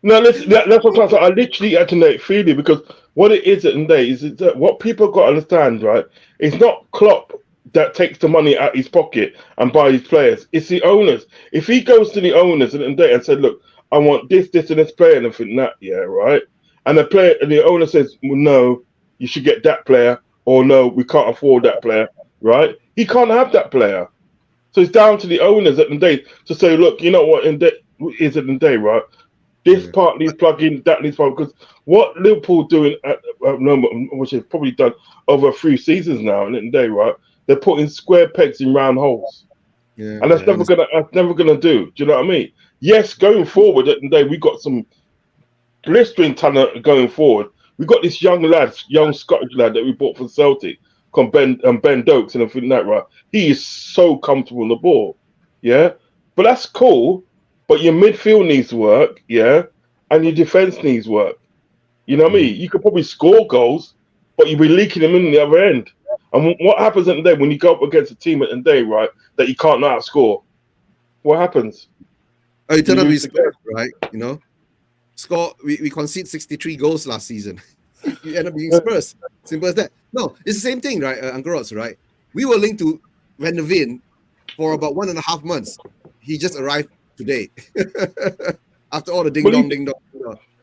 No, listen, that's what I'm saying. I literally had to know it freely because what it is at the end of the day is that what people got to understand, right? It's not Klopp that takes the money out his pocket and buys his players. It's the owners. If he goes to the owners at the end of the day and said, look, I want this, and this player and everything, that, yeah, right? And the owner says, well, no, you should get that player, or no, we can't afford that player, right? He can't have that player. So it's down to the owners at the end of the day to say, look, you know what, is at the end of the day, right? This part needs plug-in, that needs plug, because what Liverpool doing at the moment, which they've probably done over a few seasons now, at the end of the day, right? They're putting square pegs in round holes. Yeah, and that's never gonna do. Do you know what I mean? Yes, going forward at the day, we got some blistering talent going forward. We got this young Scottish lad that we bought from Celtic, called Ben Dokes and everything like that, right? He is so comfortable on the ball. Yeah. But that's cool. But your midfield needs work, yeah, and your defense needs work. You know what I mean? You could probably score goals, but you'll be leaking them in the other end. And what happens at the day when you go up against a team at the day, right, that you can't outscore? What happens? Oh, you turn up with Spurs, right? You know, we conceded 63 goals last season. You end up being Spurs. Simple as that. No, it's the same thing, right, Uncle Rods, right? We were linked to Van der Ven for about 1.5 months. He just arrived today. After all the ding dong.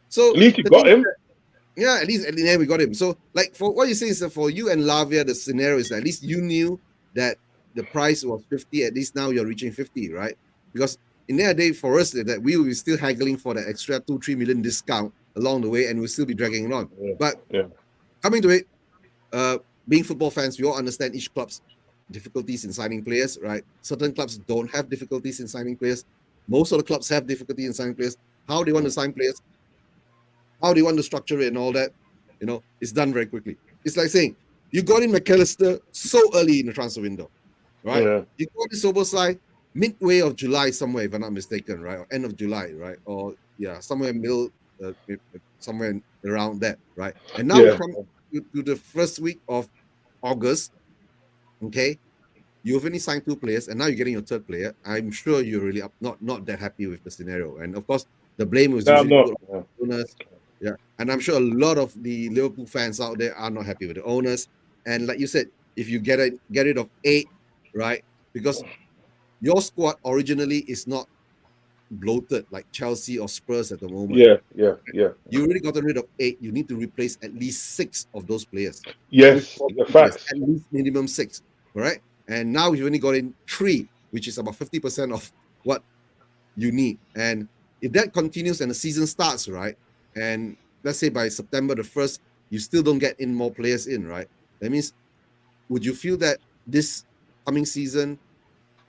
So at least you got him. Yeah, at least we got him. So, like, for what you say is that for you and Lavia, the scenario is that at least you knew that the price was 50. At least now you're reaching 50, right? Because in the day for us that we will be still haggling for that extra 2-3 million discount along the way, and we'll still be dragging it on. Yeah. But coming to it, being football fans, we all understand each club's difficulties in signing players, right? Certain clubs don't have difficulties in signing players. Most of the clubs have difficulty in signing players. How do you want to sign players? How do you want to structure it and all that? You know, it's done very quickly. It's like saying you got in McAllister so early in the transfer window, right? Yeah. You got in Soboslai midway of July somewhere, if I'm not mistaken, right? Or end of July, right? Or somewhere middle, somewhere around that, right? And now we come to the first week of August. Okay, you've only signed 2 players, and now you're getting your 3rd player. I'm sure you're really not that happy with the scenario, and of course the blame was usually put on the owners. Yeah, and I'm sure a lot of the Liverpool fans out there are not happy with the owners. And like you said, if you get rid of 8, right? Because your squad originally is not bloated like Chelsea or Spurs at the moment. Yeah. You already gotten rid of 8. You need to replace at least 6 of those players. Yes, With the players, facts. at least minimum 6, correct? And now you've only got in 3, which is about 50% of what you need. And if that continues and the season starts, right? And let's say by September the 1st, you still don't get in more players in, right? That means, would you feel that this coming season,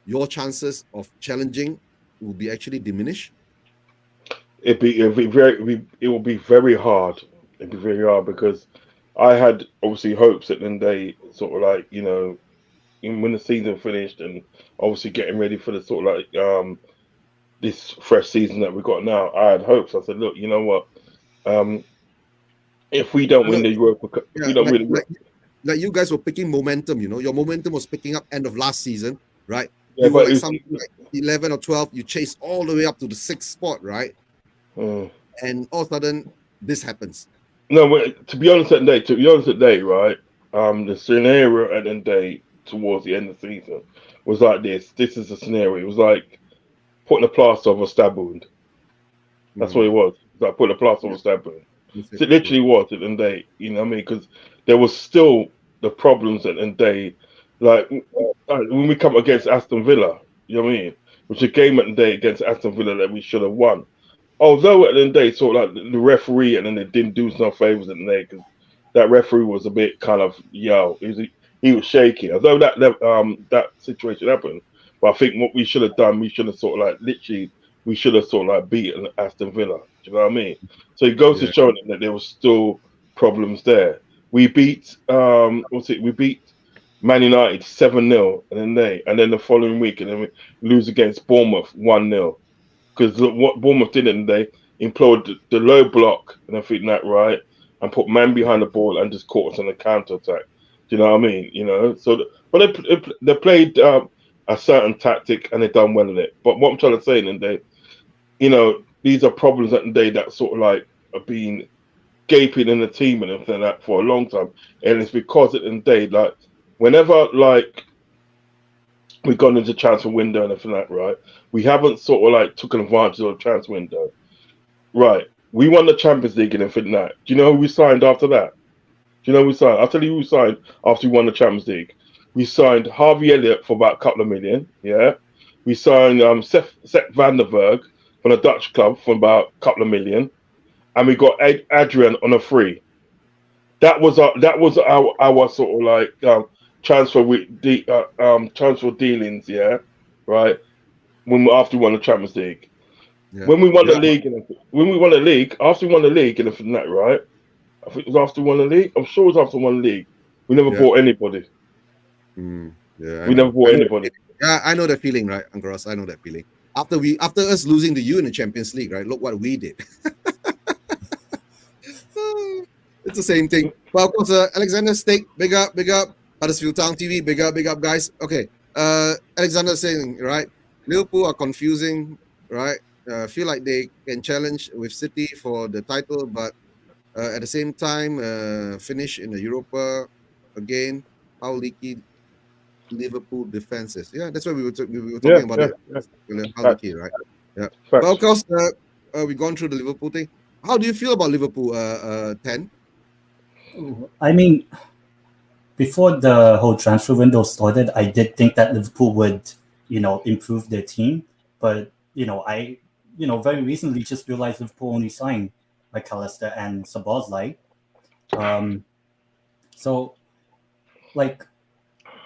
your chances of challenging will be actually diminished? It will be very hard. It'd be very hard because I had obviously hopes that then they sort of like, when the season finished and obviously getting ready for the sort of like this fresh season that we got now. I had hopes. I said, look, you know what? Um, if we don't win Look, the Europa Cup, if yeah, we don't win, like you guys were picking momentum, your momentum was picking up end of last season, right? yeah, You were but like something like 11 or 12, you chased all the way up to the 6th spot, right? uh, And all of a sudden, this happens. no. To be honest, right? The scenario at the end of the day towards the end of the season was like this. This is the scenario. It was like putting a plaster over a stab wound. That's what it was. It's like putting a plaster over Yeah, a stab wound. that's So it. it literally was at the end of the day. You know what I mean? Because there was still the problems at the end of the day. Like when we come against Aston Villa, you know what I mean? Which a game at the day against Aston Villa that we should have won. Although at the end of the day, sort of like the referee and then they didn't do us no favors at the day because that referee was a bit kind of he was shaky. Although that situation happened, but I think what we should have done, we should have sort of like literally we should have sort of like beaten Aston Villa. Do you know what I mean? So it goes to Yeah, show them that there was still problems there. We beat what's it? We beat Man United 7-0 and then the following week and then we lose against Bournemouth 1-0 because what Bournemouth did, and they employed the low block and everything that right, and put man behind the ball and just caught us on the counter attack. Do you know what I mean? So but they played a certain tactic and they done well in it. But what I'm trying to say, and these are problems that day that sort of like have been gaping in the team and everything like that for a long time, and it's because at the end of the day, like whenever like we've gone into transfer window and everything like that, right? We haven't sort of like taken advantage of the transfer window. Right. We won the Champions League and everything like that. Do you know who we signed after that? Do you know who we signed? I'll tell you who we signed after we won the Champions League. We signed Harvey Elliott for about a couple of million. Yeah. We signed Seth van der Berg from the Dutch club for about a couple of million. And we got Adrian on a free. That was our sort of like transfer transfer dealings, yeah, right. After we won the Champions League, yeah, when we won the yeah. league, after we won the league and everything that, right? I think it was after we won the league. I'm sure it was after we won the league. We never Yeah. bought anybody. Yeah, I We never know. bought anybody. Yeah, I know that feeling, right, Uncle Ross? I know that feeling. After us losing to you in the Champions League, right? Look what we did. It's the same thing. But of course, Alexander Steak, big up, big up. Huddersfield Town TV, big up, guys. Okay. Alexander saying, right? Liverpool are confusing, right? Feel like they can challenge with City for the title, but at the same time, finish in the Europa again. How leaky Liverpool defense is. Yeah, that's why we were Yeah, talking about yeah, it. yeah. How Facts, leaky, right? Yeah. But facts. of course, we've gone through the Liverpool thing. How do you feel about Liverpool, 10? I mean, before the whole transfer window started, I did think that Liverpool would, improve their team. But, very recently just realized Liverpool only signed McAllister and Szoboszlai. Um, so, like,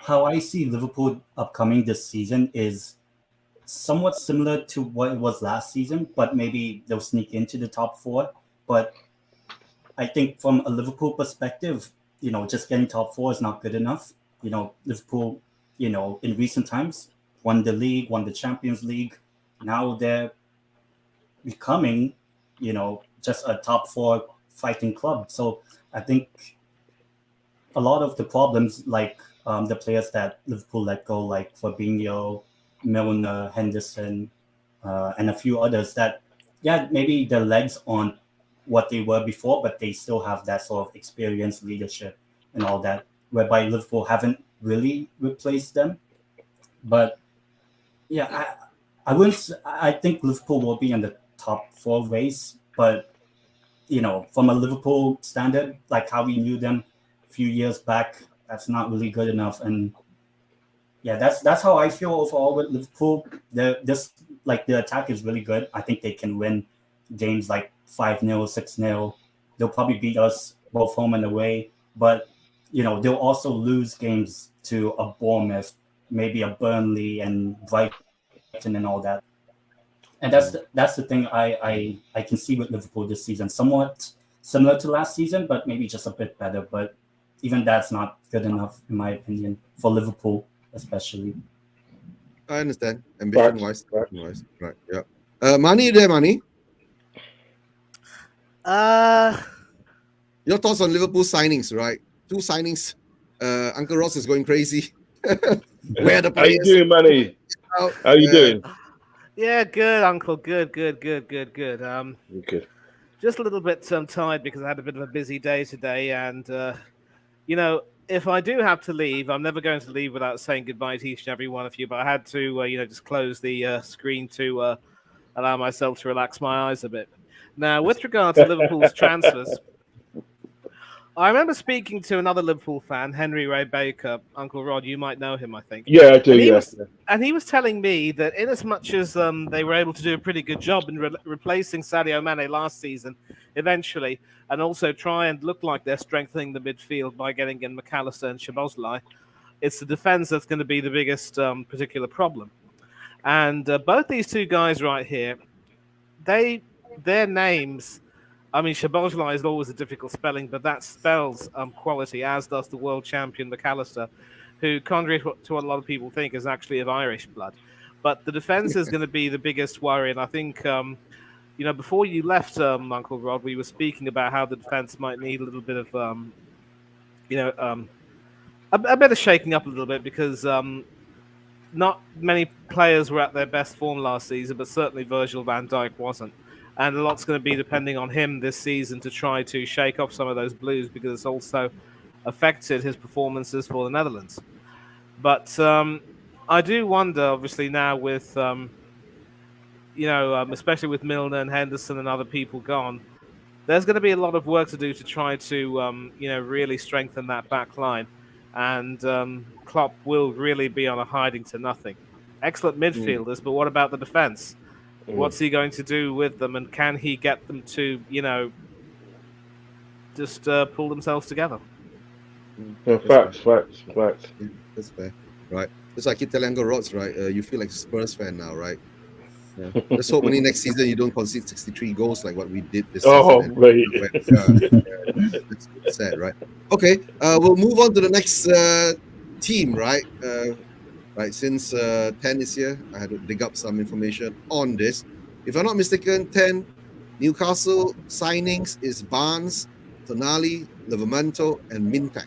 how I see Liverpool upcoming this season is somewhat similar to what it was last season, but maybe they'll sneak into the top 4. But I think from a Liverpool perspective, just getting top 4 is not good enough. Liverpool, in recent times, won the league, won the Champions League. Now they're becoming, just a top 4 fighting club. So I think a lot of the problems, like the players that Liverpool let go, like Fabinho, Milner, Henderson, and a few others that, yeah, maybe their legs aren't what they were before, but they still have that sort of experience, leadership, and all that, whereby Liverpool haven't really replaced them. But yeah, I wouldn't. I think Liverpool will be in the top 4 race, but from a Liverpool standard, like how we knew them a few years back, that's not really good enough. And yeah, that's how I feel overall with Liverpool. The attack is really good. I think they can win games like 5-0, 6-0. They'll probably beat us both home and away, but they'll also lose games to a Bournemouth, maybe a Burnley and Brighton and all that. And that's the thing I can see with Liverpool this season. Somewhat similar to last season, but maybe just a bit better. But even that's not good enough, in my opinion, for Liverpool especially. I understand. Right. Ambition-wise. Right, yeah. Mani, you there, Mani? Your thoughts on Liverpool signings, right? 2 signings. Uncle Ross is going crazy. Where are the How you players? doing, Manny? Out? How you doing? Yeah, good, Uncle. Good. Okay. Just a little bit tired because I had a bit of a busy day today, and if I do have to leave, I'm never going to leave without saying goodbye to each and every one of you. But I had to, just close the screen to allow myself to relax my eyes a bit. Now, with regard to Liverpool's transfers, I remember speaking to another Liverpool fan, Henry Ray Baker. Uncle Rod, you might know him, I think. Yeah, I do. And he Yeah. was telling me that in as much as they were able to do a pretty good job in replacing Sadio Mane last season, eventually, and also try and look like they're strengthening the midfield by getting in McAllister and Szoboszlai, it's the defense that's going to be the biggest particular problem. And both these two guys right here, their names. I mean, Szoboszlai is always a difficult spelling, but that spells quality, as does the world champion McAllister, who, contrary to what a lot of people think, is actually of Irish blood. But the defense is going to be the biggest worry, and I think before you left, Uncle Rod, we were speaking about how the defense might need a little bit of a bit of shaking up a little bit because not many players were at their best form last season, but certainly Virgil van Dijk wasn't. And a lot's going to be depending on him this season to try to shake off some of those blues because it's also affected his performances for the Netherlands. But I do wonder, obviously, now with, especially with Milner and Henderson and other people gone, there's going to be a lot of work to do to try to, really strengthen that back line. And Klopp will really be on a hiding to nothing. Excellent midfielders, but what about the defense? What's he going to do with them, and can he get them to, just pull themselves together? Yeah, facts. Yeah, that's fair. Right. That's why I keep telling Uncle Rods, right? You feel like a Spurs fan now, right? Yeah. Let's hope only next season you don't concede 63 goals like what we did this Oh, season. mate. That's sad, right? Okay, we'll move on to the next team, right? Right, since 10 is here, I had to dig up some information on this. If I'm not mistaken, 10 Newcastle signings is Barnes, Tonali, Livramento, and Mintak.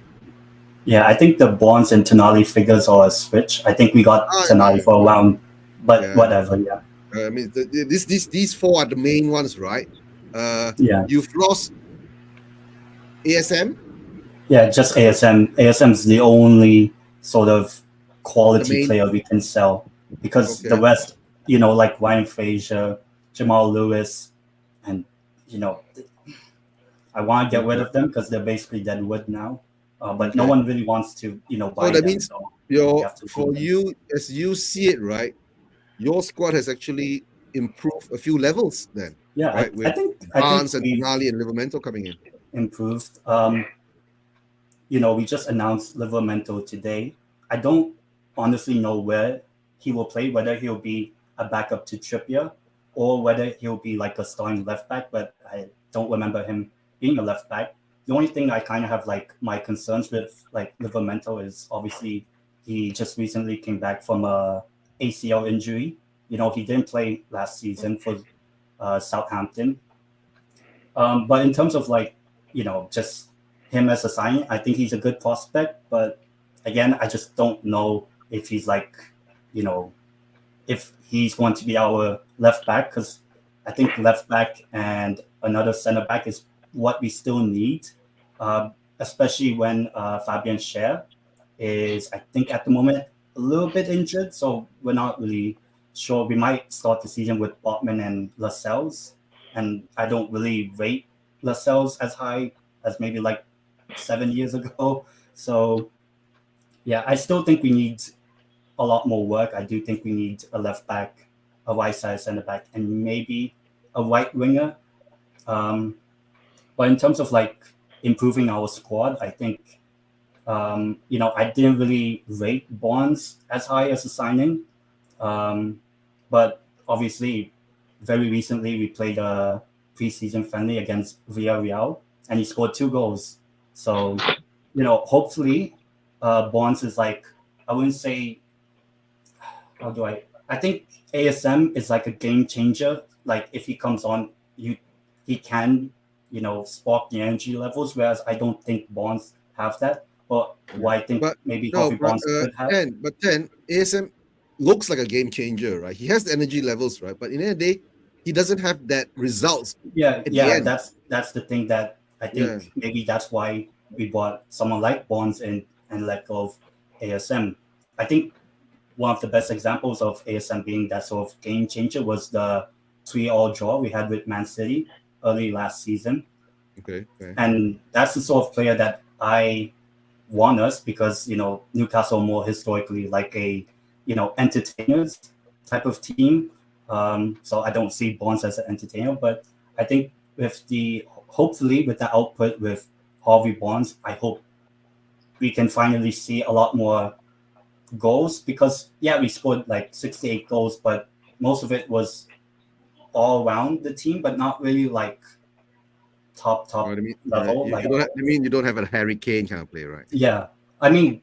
Yeah, I think the Bonds and Tonali figures are a switch. I think we got Tonali for a round, but whatever. Yeah. I mean, these 4 are the main ones, right? Yeah. You've lost ASM. Yeah, just ASM. ASM is the only sort of quality player we can sell because the rest, like Ryan Fraser, Jamal Lewis, and I want to get rid of them because they're basically dead wood now. But no one really wants to, buy so that them. means for you, as you see it, right? Your squad has actually improved a few levels then. Yeah, right? With I think Barnes and Tonali and Livramento coming in. Improved. We just announced Livramento today. I don't honestly know where he will play, whether he'll be a backup to Trippier or whether he'll be like a starting left back, but I don't remember him being a left back. The only thing I kind of have like my concerns with like Livramento is obviously he just recently came back from a ACL injury. He didn't play last season for Southampton. But in terms of like, just him as a signing, I think he's a good prospect. But again, I just don't know if he's like, if he's going to be our left back, because I think left back and another center back is what we still need, especially when Fabian Schär is, I think at the moment, a little bit injured. So we're not really sure we might start the season with Botman and Lascelles, and I don't really rate Lascelles as high as maybe like 7 years ago. So yeah, I still think we need a lot more work. I do think we need a left back, a right side center back, and maybe a right winger. Um, but in terms of like improving our squad, I think I didn't really rate Bonds as high as a signing. But obviously, very recently we played a preseason friendly against Villarreal, and he scored 2 goals. So, hopefully, Bonds is like, I wouldn't say, how do I think ASM is like a game changer. Like if he comes on, he can, spark the energy levels. Whereas I don't think Bonds have that. But what I think But maybe no, Harvey but Bonds could have. ten ASM looks like a game changer, right? He has the energy levels, right? But in the end of the day, he doesn't have that results Yeah, at the yeah, end. that's the thing that I Yeah, think maybe that's why we bought someone like Bonds and let go of ASM. I think one of the best examples of ASM being that sort of game changer was the 3-all draw we had with Man City early last season. okay. And that's the sort of player that I want us because, Newcastle more historically like a, entertainers type of team. So I don't see Bonds as an entertainer, but I think hopefully with the output with Harvey Bonds, I hope we can finally see a lot more goals because yeah, we scored like 68 goals, but most of it was all around the team, but not really like Oh, top I mean, level. you Like don't. You mean you don't have a Harry Kane kind of play, right? yeah, I mean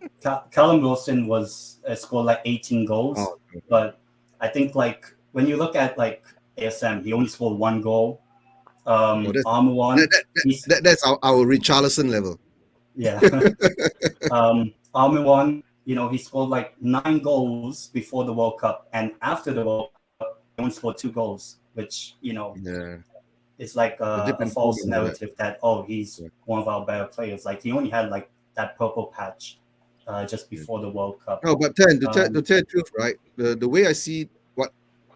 Callum Wilson was scored like 18 goals, Oh, okay. but I think like when you look at like ASM, he only scored 1 goal. Oh, that's Armour one, he's that's our Richarlison level. yeah. Armin one, he scored like 9 goals before the World Cup, and after the World Cup, he only scored 2 goals, which Yeah, is like a a different false formula, narrative that he's yeah. one of our better players. Like he only had like that purple patch just Yeah. before the World Cup. No, but ten to Um, tell the truth, right? The way I see what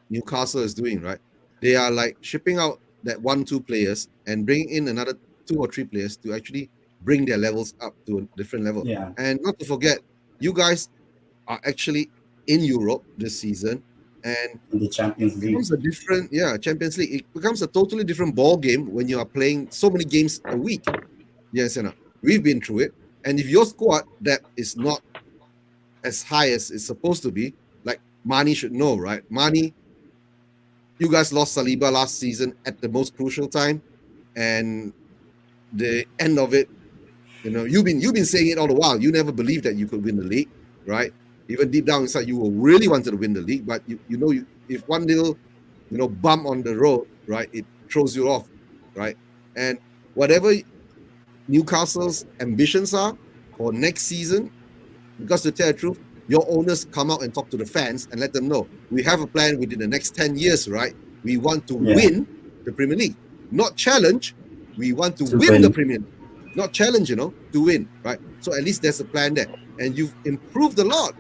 Newcastle is doing, right? They are like shipping out that 1-2 players and bringing in another 2 or 3 players to actually bring their levels up to a different level. yeah, And not to forget, you guys are actually in Europe this season, and in the it Champions League. becomes a different, Champions League. It becomes a totally different ball game when you are playing so many games a week. Yes, we've been through it. And if your squad depth is not as high as it's supposed to be, like Mani should know, right? Mani, you guys lost Saliba last season at the most crucial time, and the end of it, you've been saying it all the while. You never believed that you could win the league, right? Even deep down inside, you really wanted to win the league, but if one little, bump on the road, right, it throws you off, right? And whatever Newcastle's ambitions are for next season, because to tell the truth, your owners come out and talk to the fans and let them know we have a plan within the next 10 years, right? We want to Yeah, win the Premier League, not challenge. We want to to win the win. Premier League, not challenge, to win, right? So at least there's a plan there. And you've improved a lot,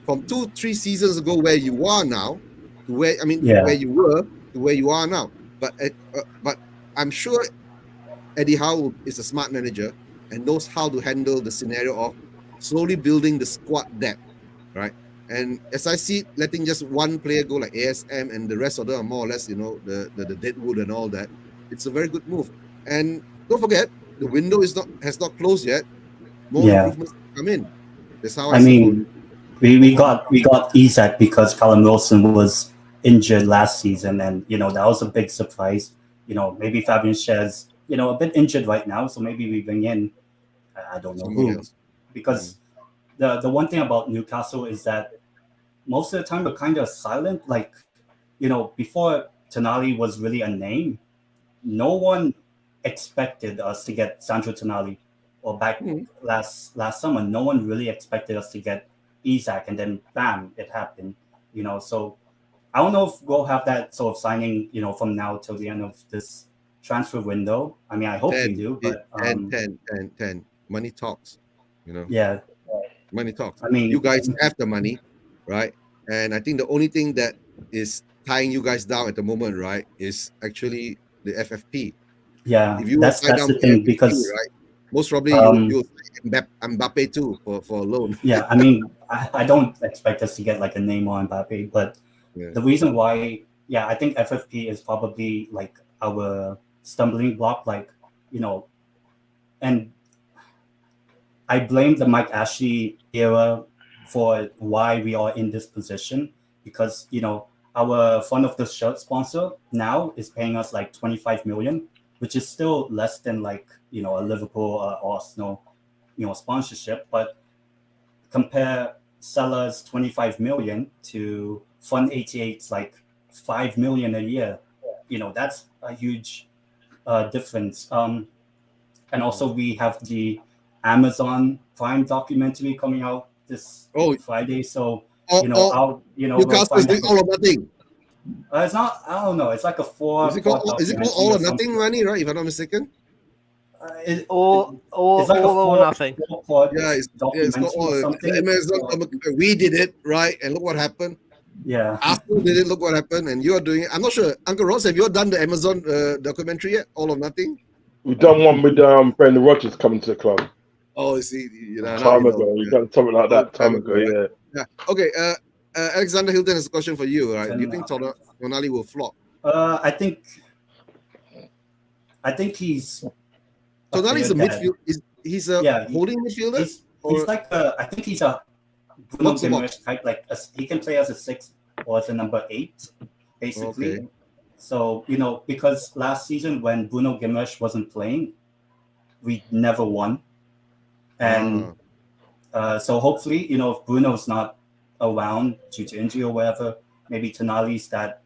from 2-3 seasons ago where you are now to where Yeah, you were to where you are now. But I'm sure Eddie Howe is a smart manager and knows how to handle the scenario of slowly building the squad depth, right? And as I see it, letting just one player go like ASM and the rest of them are more or less, the deadwood and all that. It's a very good move. And don't forget, the window has not closed yet. More yeah. improvements come in. That's how I I see it. mean, we got Isak because Callum Wilson was injured last season, and that was a big surprise. Maybe Fabian Schär's a bit injured right now, so maybe we bring in I don't know Someone who, else. because the one thing about Newcastle is that most of the time we're kind of silent. Like before Tonali was really a name, no one expected us to get Sandro Tonali, or back Mhm. last summer, no one really expected us to get Isak, and then bam, it happened. So I don't know if we'll have that sort of signing, from now till the end of this transfer window. I mean, I hope we 10, do, but 10, 10, 10, 10. Money talks, yeah, money talks. I You mean, guys have the money, right? And I think the only thing that is tying you guys down at the moment, right, is actually the FFP. Yeah, If you were that's tied that's down the with thing FFP, because right, most probably um, you'll say Mbappe too for a loan. yeah, I mean, I don't expect us to get like a Neymar and Mbappe, but Yeah. the reason why, yeah, I think FFP is probably like our stumbling block, like, you know, and I blame the Mike Ashley era for why we are in this position because, you know, our front of the shirt sponsor now is paying us like 25 million, which is still less than like, you know, a Liverpool or Arsenal, you know, sponsorship. But compare Sellers 25 million to Fund 88's like 5 million a year. You know, that's a huge difference. And also we have the Amazon Prime documentary coming out this Oh, Friday. So, you know, or I'll, you know, we'll Newcastle is find doing out. all or nothing. It's not, I don't know. It's like a Is it called is it called documentary all or or nothing, something. Manny? Right, if I'm not mistaken. It's like a All or nothing. four-part Yeah, it's called documentary all. or The something. Amazon. We did it right, and look what happened. Yeah. Arsenal did it. Look what happened, and you are doing it. I'm not sure, Uncle Ross. Have you all done the Amazon documentary yet? All or nothing. We've done one with Brendan Rodgers coming to the club Oh, you see, you know now you time know. ago. We've Yeah, done something like long that time time ago, ago. right? Yeah. Yeah. Okay. Alexander Hilton has a question for you. Right? Do you think And, Tonali will flop? I think he's a Tonali's player a that, midfield. He's a yeah, holding midfielder, he's or like I think he's a Bruno box to box. Guimaraes type. Like he can play as a 6 or as a number 8, basically. Okay. So, you know, because last season when Bruno Guimaraes wasn't playing, we never won, and Ah. so hopefully, you know, if Bruno's not around due to injury or whatever, maybe Tonali's that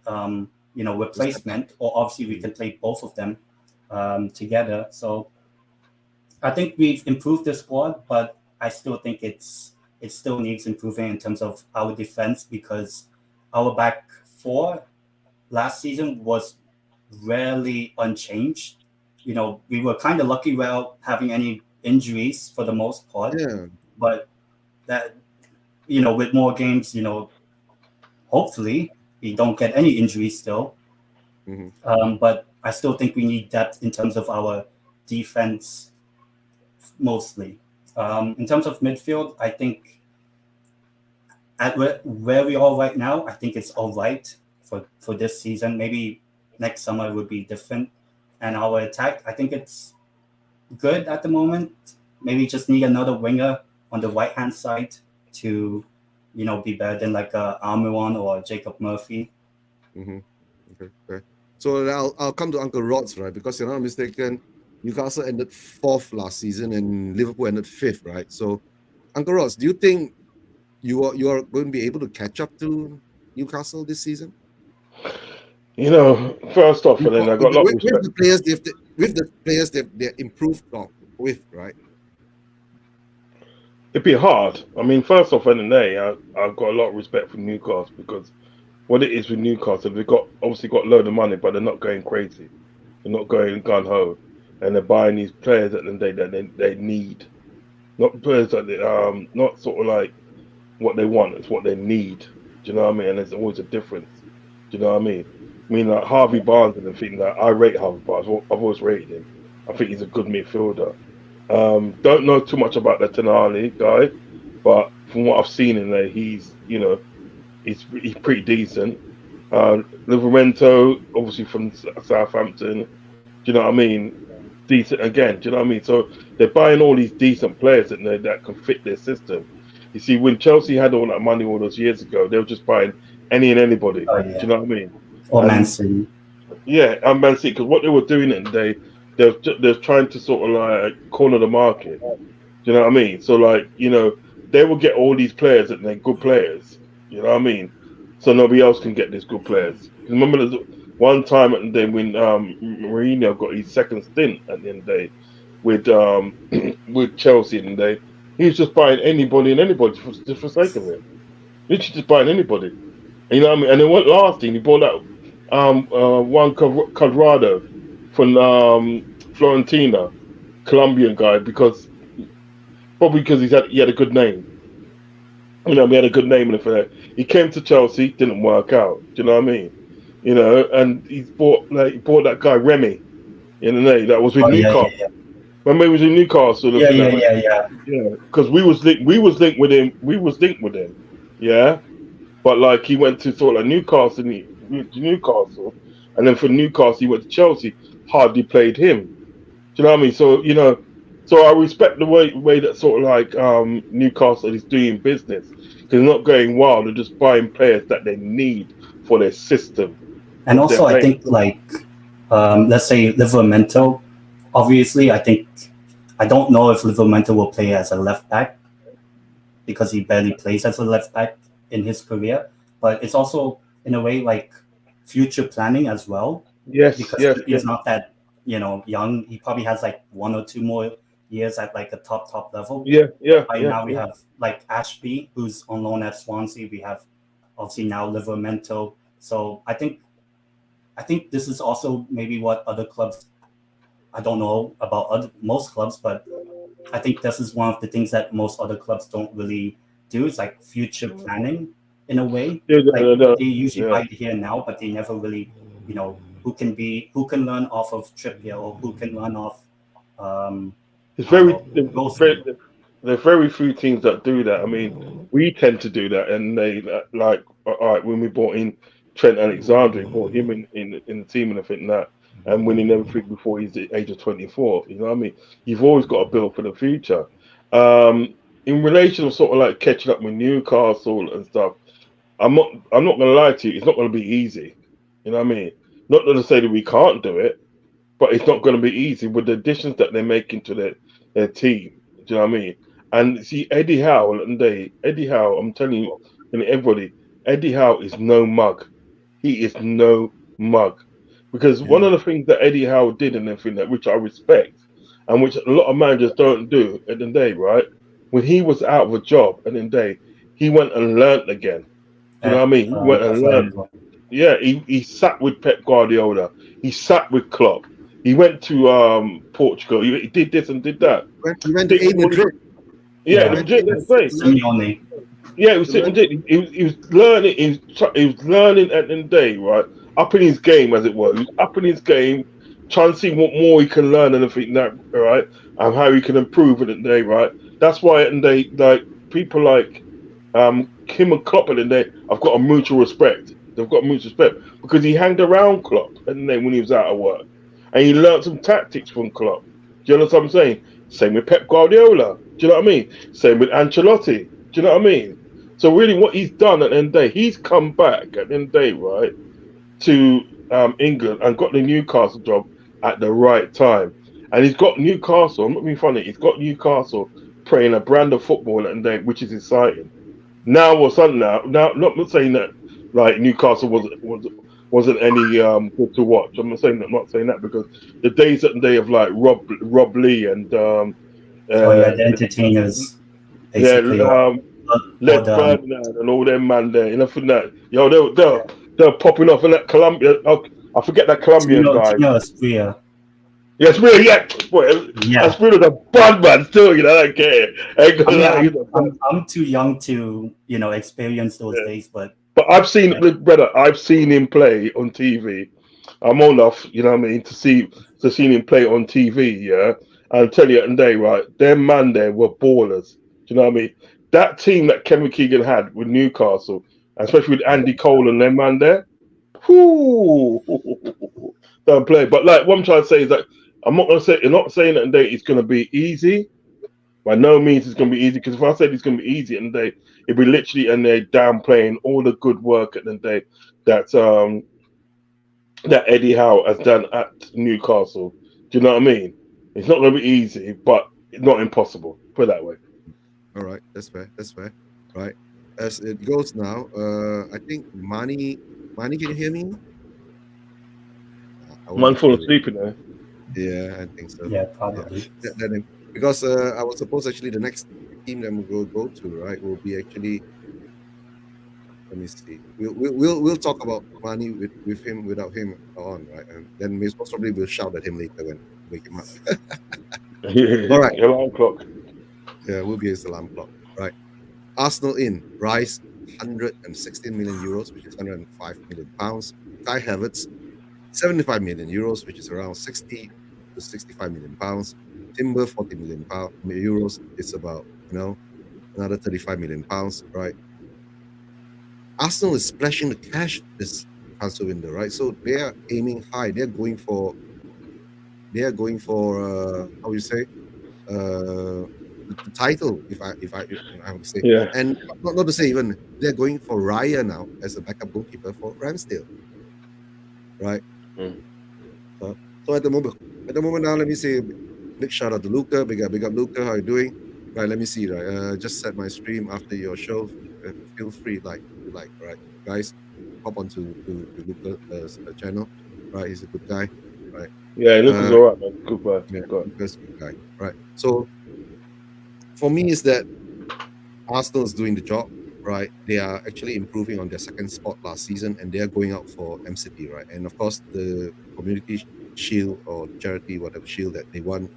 you know, The step up. replacement, or obviously we can play both of them together. So I think we've improved the squad, but I still think it still needs improving in terms of our defense because our back four last season was rarely unchanged. You know, we were kind of lucky without having any injuries for the most part, Yeah. but that, you know, with more games, you know, hopefully we don't get any injuries still. Hmm. But I still think we need depth in terms of our defense mostly. In terms of midfield, I think at where we are right now, I think it's all right for this season. Maybe next summer would be different. And our attack, I think it's good at the moment. Maybe just need another winger on the right hand side to, you know, be better than like Almiron or Jacob Murphy. Hmm. Okay. Okay. So I'll come to Uncle Rod's, right? Because you're not mistaken, Newcastle ended fourth last season and Liverpool ended fifth, right? So, Uncle Rods, do you think you are going to be able to catch up to Newcastle this season? You know, first off, and then I got a lot of With respect. the players they're improved on with, right? It'd be hard. I mean, first off, in the day, I've got a lot of respect for Newcastle because what it is with Newcastle, they've got obviously got a load of money, but they're not going crazy. They're not going gun ho, and they're buying these players at the day that they need, not players that they, not sort of like what they want. It's what they need. Do you know what I mean? And there's always a difference. Do you know what I mean? I mean, like Harvey Barnes and the thing that I rate Harvey Barnes. I've always rated him. I think he's a good midfielder. Don't know too much about the Tonali guy, but from what I've seen in there, he's he's pretty decent. Livermento, obviously from Southampton. Do you know what I mean? Decent again. Do you know what I mean? So they're buying all these decent players that can fit their system. You see, when Chelsea had all that money all those years ago, they were just buying any and anybody. Oh Do you yeah, know what I mean? or Man And City. yeah, and Man City, because what they were doing, and they're trying to sort of like corner the market. Do you know what I mean? So like, you know, they will get all these players and they're good players. You know what I mean? So nobody else can get these good players. Remember, there's one time at the day when Mourinho got his second stint at the end of the day with with Chelsea in the day, he was just buying anybody and anybody just for sake of it. Literally just buying anybody. You know what I mean? And it went lasting. He bought out Juan Cuadrado from Florentina, Colombian guy, because probably because he had a good name. You know, we had a good name in it for that. He came to Chelsea, didn't work out. Do you know what I mean? You know, and he bought that guy Remy in the day that was with Oh yeah, yeah, Newcastle. yeah, Remember he was in Newcastle yeah, looking yeah, at yeah, yeah. yeah, because we was linked with him. We was linked with him. Yeah, but like he went to sort of like Newcastle, and he went to Newcastle, and then from Newcastle he went to Chelsea. Hardly played him. Do you know what I mean? So you know, so I respect the way that sort of like Newcastle is doing business. They're not going wild. They're just buying players that they need for their system And that they're also, I playing. think like let's say Livermento. Obviously, I think I don't know if Livermento will play as a left back because he barely plays as a left back in his career. But it's also in a way like future planning as well Yes, because yes, he's yes. not that young. He probably has like 1 or 2 more years at like the top level. Yeah, yeah, Right yeah, now we yeah. have like Ashby, who's on loan at Swansea. We have obviously now Livermento. So I think this is also maybe what other clubs. I don't know about most clubs, but I think this is one of the things that most other clubs don't really do. It's like future planning in a way. Yeah, Like they usually yeah. buy it here now, but they never really, who can learn off of Trippier or who can learn off, um, It's I don't very, know, there's Wilson. very, there are very few teams that do that. I mean, we tend to do that, and they like, all right, when we bought in Trent Alexander, we bought him in the team and everything that, and winning everything before he's the age of 24. You know what I mean? You've always got to build for the future. In relation to sort of like catching up with Newcastle and stuff, I'm not gonna lie to you, it's not gonna be easy. You know what I mean? Not to say that we can't do it, but it's not going to be easy with the additions that they're making to their team. Do you know what I mean? And see, Eddie Howe, I'm telling you, and everybody, Eddie Howe is no mug. He is no mug. Because one Yeah, of the things that Eddie Howe did and everything that which I respect and which a lot of managers don't do at the end of the day, right? When he was out of a job at the end of the day, he went and learnt again. Do you know what I at mean? He went and learnt. Flamengo. Yeah, he sat with Pep Guardiola. He sat with Klopp. He went to Portugal. He did this and did that. He went to Did A all Madrid. yeah, He Yeah, the went to A Madrid. Madrid That's right. to learn, Simeone. Yeah, he was to sitting. learn. He was learning. He was learning at the end of the day, right? Up in his game, as it were. He was up in his game, trying to see what more he can learn and everything that, right? And how he can improve at the end of the day, right? That's why at the end of the day, like people like Kim and Klopp at the end of the day, I've got a mutual respect. They've got mutual respect because he hanged around Klopp at the end of the day when he was out of work, and he learned some tactics from Klopp. Do you know what I'm saying? Same with Pep Guardiola. Do you know what I mean? Same with Ancelotti. Do you know what I mean? So really, what he's done at the end of the day, he's come back at the end of the day, right, to England and got the Newcastle job at the right time. And he's got Newcastle. I'm not being funny. He's got Newcastle playing a brand of football at the end of the day, which is exciting. Now or something. Now, not saying that like Newcastle wasn't any good to watch. I'm not saying that because the days at the day of like Rob Lee and Oh yeah, uh, the entertainers yeah, basically, or Les the Ferdinand and all them man there, you know, for that. Yo, they're yeah, they're popping off in that Colombia. Oh, I forget that Colombian guy. Tino Asprilla. Yes, really, yeah. Boy, Yeah, that's really the bad man still, you know. I don't care. Ain't I gonna mean, lie, he's a bad. I'm too young to experience those Yeah. days, but But I've seen, yeah, brother, I've seen him play on TV. I'm old enough, you know what I mean, to see him play on TV. Yeah, and I'll tell you, and they right, them man there were ballers. Do you know what I mean? That team that Kevin Keegan had with Newcastle, especially with Andy Cole and them man there, whoo, don't play. But like what I'm trying to say is that I'm not saying that today it's gonna be easy. By no means it's gonna be easy because if I said it's gonna be easy and they it'd be literally and they're downplaying all the good work at the day that that Eddie Howe has done at Newcastle. Do you know what I mean? It's not gonna be easy, but it's not impossible. Put it that way. All right, that's fair. That's fair. Right. As it goes now, I think Mani, can you hear me? I won't Man be able fall to hear asleep in there. you. Yeah, I think so. yeah, Yeah. probably. Because I was supposed actually the next team that we'll go to, right, will be actually, let me see. We'll talk about Mani with him without him on, right? And then most probably we'll shout at him later when we wake him up. All right. Alarm clock. Yeah, we'll be his alarm clock. Right. Arsenal in Rice, 116 million euros, which is 105 million pounds. Kai Havertz, 75 million euros, which is around 60 to 65 million pounds. Timber, 40 million euros. It's about, another 35 million pounds, right? Arsenal is splashing the cash this transfer window, right? So they are aiming high. How you say, the title, if I would say, Yeah. and not to say even they're going for Raya now as a backup goalkeeper for Ramsdale, right? Mm. So at the moment now, let me say big shout out to Luca, big up Luca, how you doing? Right, let me see. Right, just set my stream after your show. Feel free, right, guys, hop onto to Luca's channel. Right, he's a good guy. Right, Yeah, Luca's uh, all right, man. Good guy. yeah, Good guy. Luca's a good guy. Right, so for me is that Arsenal is doing the job, right? They are actually improving on their second spot last season, and they are going out for MCT, right? And of course, the community shield or the charity, whatever shield that they won,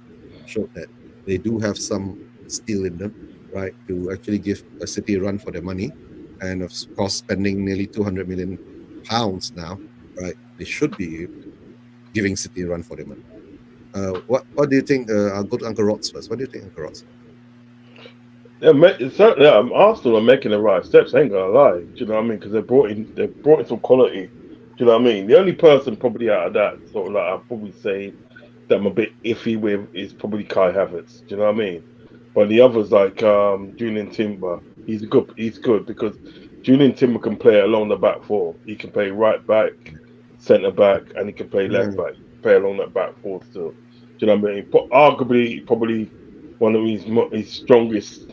showed that they do have some steel in them, right? To actually give a city a run for their money, and of course, spending nearly 200 million pounds now, right? They should be giving City a run for their money. What do you think? I'll go to Uncle Rods first. What do you think, Uncle Rods? Yeah, certainly, Arsenal are making the right steps. I ain't gonna lie. Do you know what I mean? Because they brought in some quality. Do you know what I mean? The only person probably out of that sort of like I'd probably say that I'm a bit iffy with is probably Kai Havertz. Do you know what I mean? But the others like Julian Timber, He's good because Julian Timber can play along the back four. He can play right back, centre back, and he can play Yeah, left back. He can play along that back four still. Do you know what I mean? But arguably, probably one of his strongest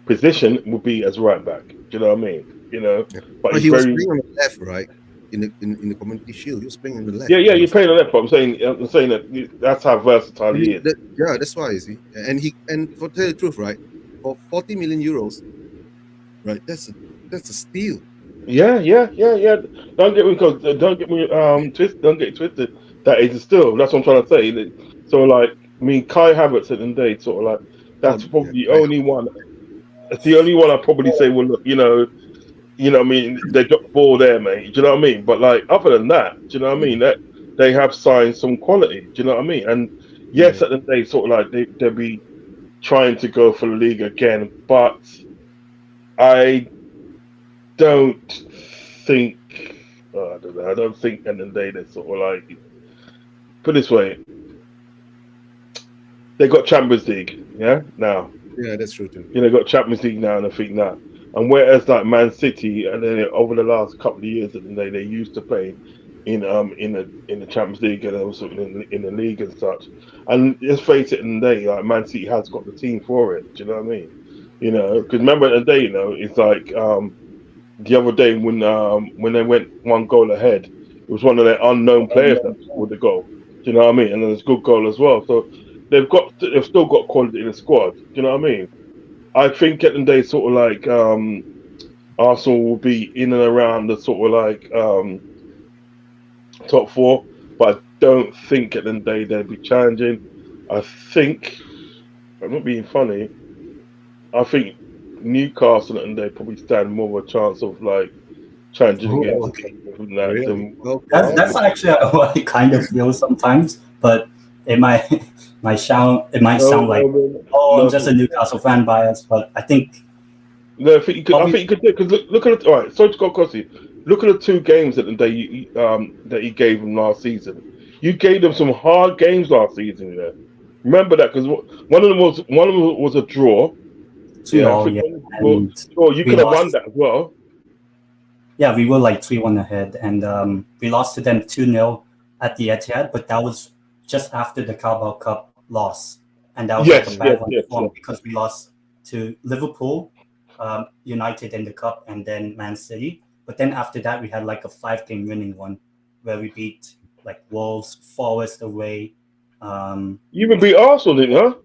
position would be as right back. Do you know what I mean? yeah. But But he's he was very playing on the left, right? In the community shield, he was playing on the left. yeah. You play on the left, but I'm saying that that's how versatile he is. Yeah, that's why you see, and for tell you the truth, right? For 40 million euros, right? That's a steal. Yeah. Don't get twisted. That is still. That's what I'm trying to say. So like, I mean, Kai Havertz at the end of the day, sort of like, Oh, that's yeah, probably the I only one. That's the only one I probably say. Well, look, what I mean, they got the ball there, mate. Do you know what I mean? But like, other than that, do you know what I mean? That they have signed some quality. Do you know what I mean? And yeah. yes, at the end of the day, sort of like they'll be trying to go for the league again, but I don't think. I don't know. I don't think at the end of the day they sort of like put it this way. They got Champions League, yeah. Now Yeah, that's true too. they got Champions League now, and I think that. And whereas like Man City, and then over the last couple of years, at the end of the day, they used to play in the Champions League and also in the league and such. And let's face it, in the day, like Man City has got the team for it. Do you know what I mean? Because remember at the day, it's like the other day when they went one goal ahead, it was one of their unknown players that scored the goal. Do you know what I mean? And it's a good goal as well. So they've still got quality in the squad. Do you know what I mean? I think at the day sort of like Arsenal will be in and around the sort of like top four, but I don't think at the end of the day they'll be challenging. I think I'm not being funny. I think Newcastle at the end of the day probably stand more of a chance of like challenging Oh, against okay. than that. Really? Okay. That's actually what I kind of feel sometimes, but it might might No, sound like, no, oh, I'm no, just a Newcastle fan bias, but I think no. I think you could. I think you could do because look at it. All right, sorry to go across you. Look at the two games that that he gave them last season. You gave them some hard games last season. Yeah, remember that because one of them was a draw. Yeah, I 3-0, think yeah, one was a draw. and Sure, you we could have won lost. that as well. Yeah, we were like 3-1 ahead, and we lost to them 2-0 at the Etihad, but that was just after the Carabao Cup loss, and that was like a Yes, bad one yes. form because we lost to Liverpool, United in the cup, and then Man City. But then after that, we had like a 5-game winning one where we beat like Wolves, Forest away. You even beat Arsenal, didn't you?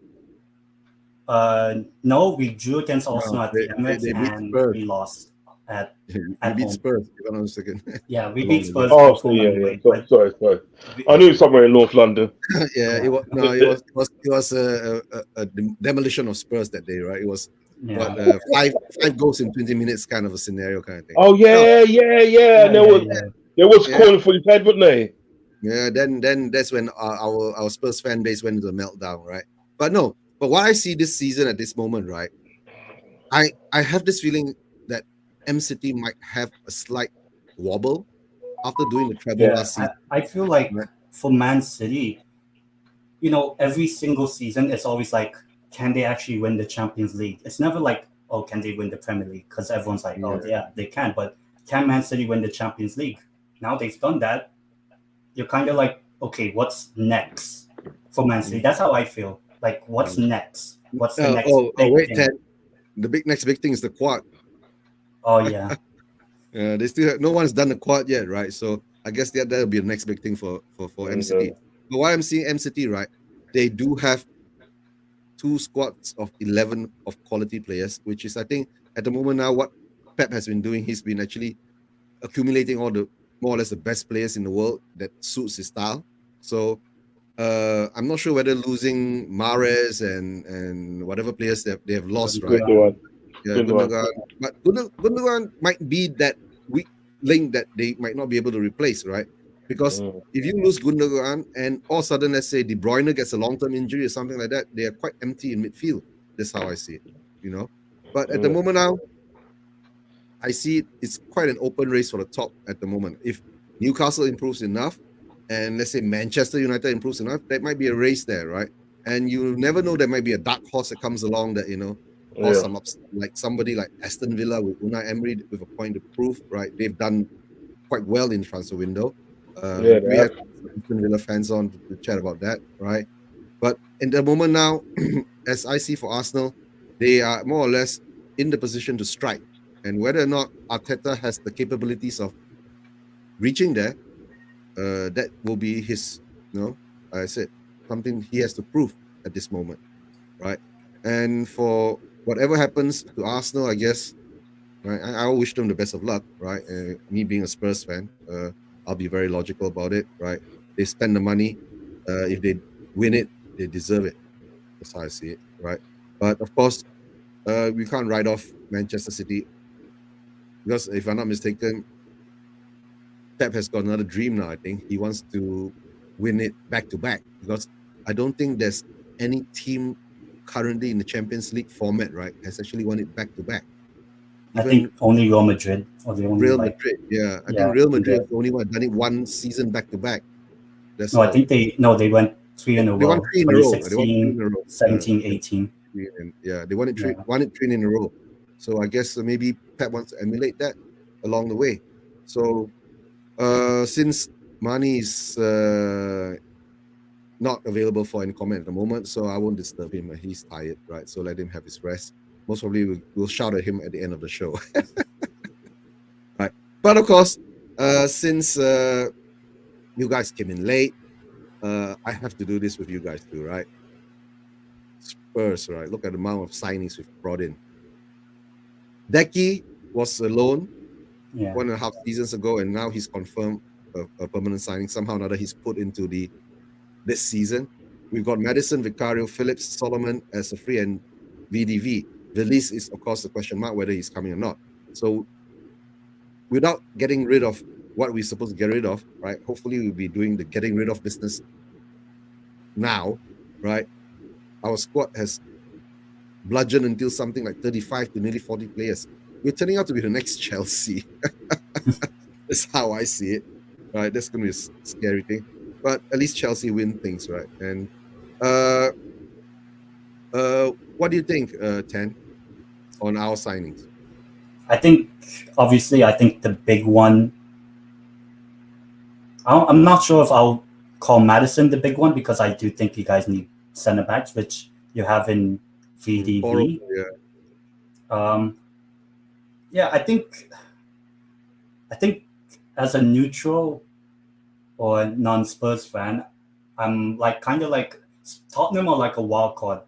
No, we drew against No, Arsenal at the Emirates, they beat and Spurs. we lost at You beat home. Spurs. Hold on a second. Yeah, we Along beat the way. Spurs Oh, 4-1 yeah. away, but Sorry. we, I knew somewhere in North London. Yeah, yeah, it was no, it was a demolition of Spurs that day, right? It was Yeah. what five goals in 20 minutes kind of a scenario kind of thing. Oh yeah, yeah, yeah. And there was Yeah. calling for his head, wasn't they? Yeah, then that's when our Spurs fan base went into a meltdown, right? But no, but what I see this season at this moment, right? I have this feeling that M City might have a slight wobble after doing the treble Yeah. last season. I feel like Right? for Man City, every single season it's always like, can they actually win the Champions League? It's never like, oh, can they win the Premier League? Because everyone's like, oh, yeah, they can. But can Man City win the Champions League? Now they've done that. You're kind of like, okay, what's next for Man City? That's how I feel. Like, what's next? What's the next big wait, thing? Ted. The next big thing is the quad. Oh, yeah. They still no one's done the quad yet, right? So I guess that'll be the next big thing for MCT. But what I'm seeing MCT, right? They do have 2 squads of 11 of quality players, which is I think at the moment now what Pep has been doing. He's been actually accumulating all the more or less the best players in the world that suits his style. So I'm not sure whether losing Mahrez and whatever players that they have lost, right? Gundogan. Yeah, Gundogan. But Gundogan might be that weak link that they might not be able to replace, right? Because if you lose Gundogan and all of a sudden, let's say De Bruyne gets a long-term injury or something like that, they are quite empty in midfield. That's how I see it. But at the moment now, I see it's quite an open race for the top at the moment. If Newcastle improves enough, and let's say Manchester United improves enough, there might be a race there, right? And you never know, there might be a dark horse that comes along that cause some ups, like somebody like Aston Villa with Unai Emery with a point to prove, right? They've done quite well in the transfer window. We had Aston Villa fans on to chat about that, right? But in the moment now, as I see for Arsenal, they are more or less in the position to strike. And whether or not Arteta has the capabilities of reaching there, that will be his, I said, something he has to prove at this moment, right? And for whatever happens to Arsenal, I guess, right, I wish them the best of luck, right? Me being a Spurs fan, I'll be very logical about it, right? They spend the money. If they win it, they deserve it. That's how I see it, right? But of course, we can't write off Manchester City because if I'm not mistaken, Pep has got another dream now. I think he wants to win it back to back because I don't think there's any team currently in the Champions League format, right, has actually won it back to back. I think only Real Madrid or the only Real Madrid. Yeah, I think Real Madrid is the only one done it one season back to back. That's no, all. I think they went 3 in a row. They won 3 in a row. 2016, 17, 18. Yeah, they won it 3 in a row. So I guess maybe Pep wants to emulate that along the way. So since Mane is not available for any comment at the moment, so I won't disturb him. He's tired, right? So let him have his rest. Most probably we'll shout at him at the end of the show. Right. But of course, since you guys came in late, I have to do this with you guys too, right? Spurs, right? Look at the amount of signings we've brought in. Decky was alone 1.5 seasons ago, and now he's confirmed a permanent signing. Somehow or another, he's put into this season. We've got Madison, Vicario, Phillips, Solomon as a free, and VDV. The least is, of course, the question mark whether he's coming or not. So without getting rid of what we're supposed to get rid of, right? Hopefully we'll be doing the getting rid of business now, right? Our squad has bludgeoned until something like 35 to nearly 40 players. We're turning out to be the next Chelsea. That's how I see it, right? That's going to be a scary thing. But at least Chelsea win things, right? And what do you think, Ten, on our signings? I think the big one, I'm not sure if I'll call Madison the big one because I do think you guys need center backs, which you have in VDV. I think as a neutral or non-Spurs fan, I'm kind of like Tottenham are like a wild card.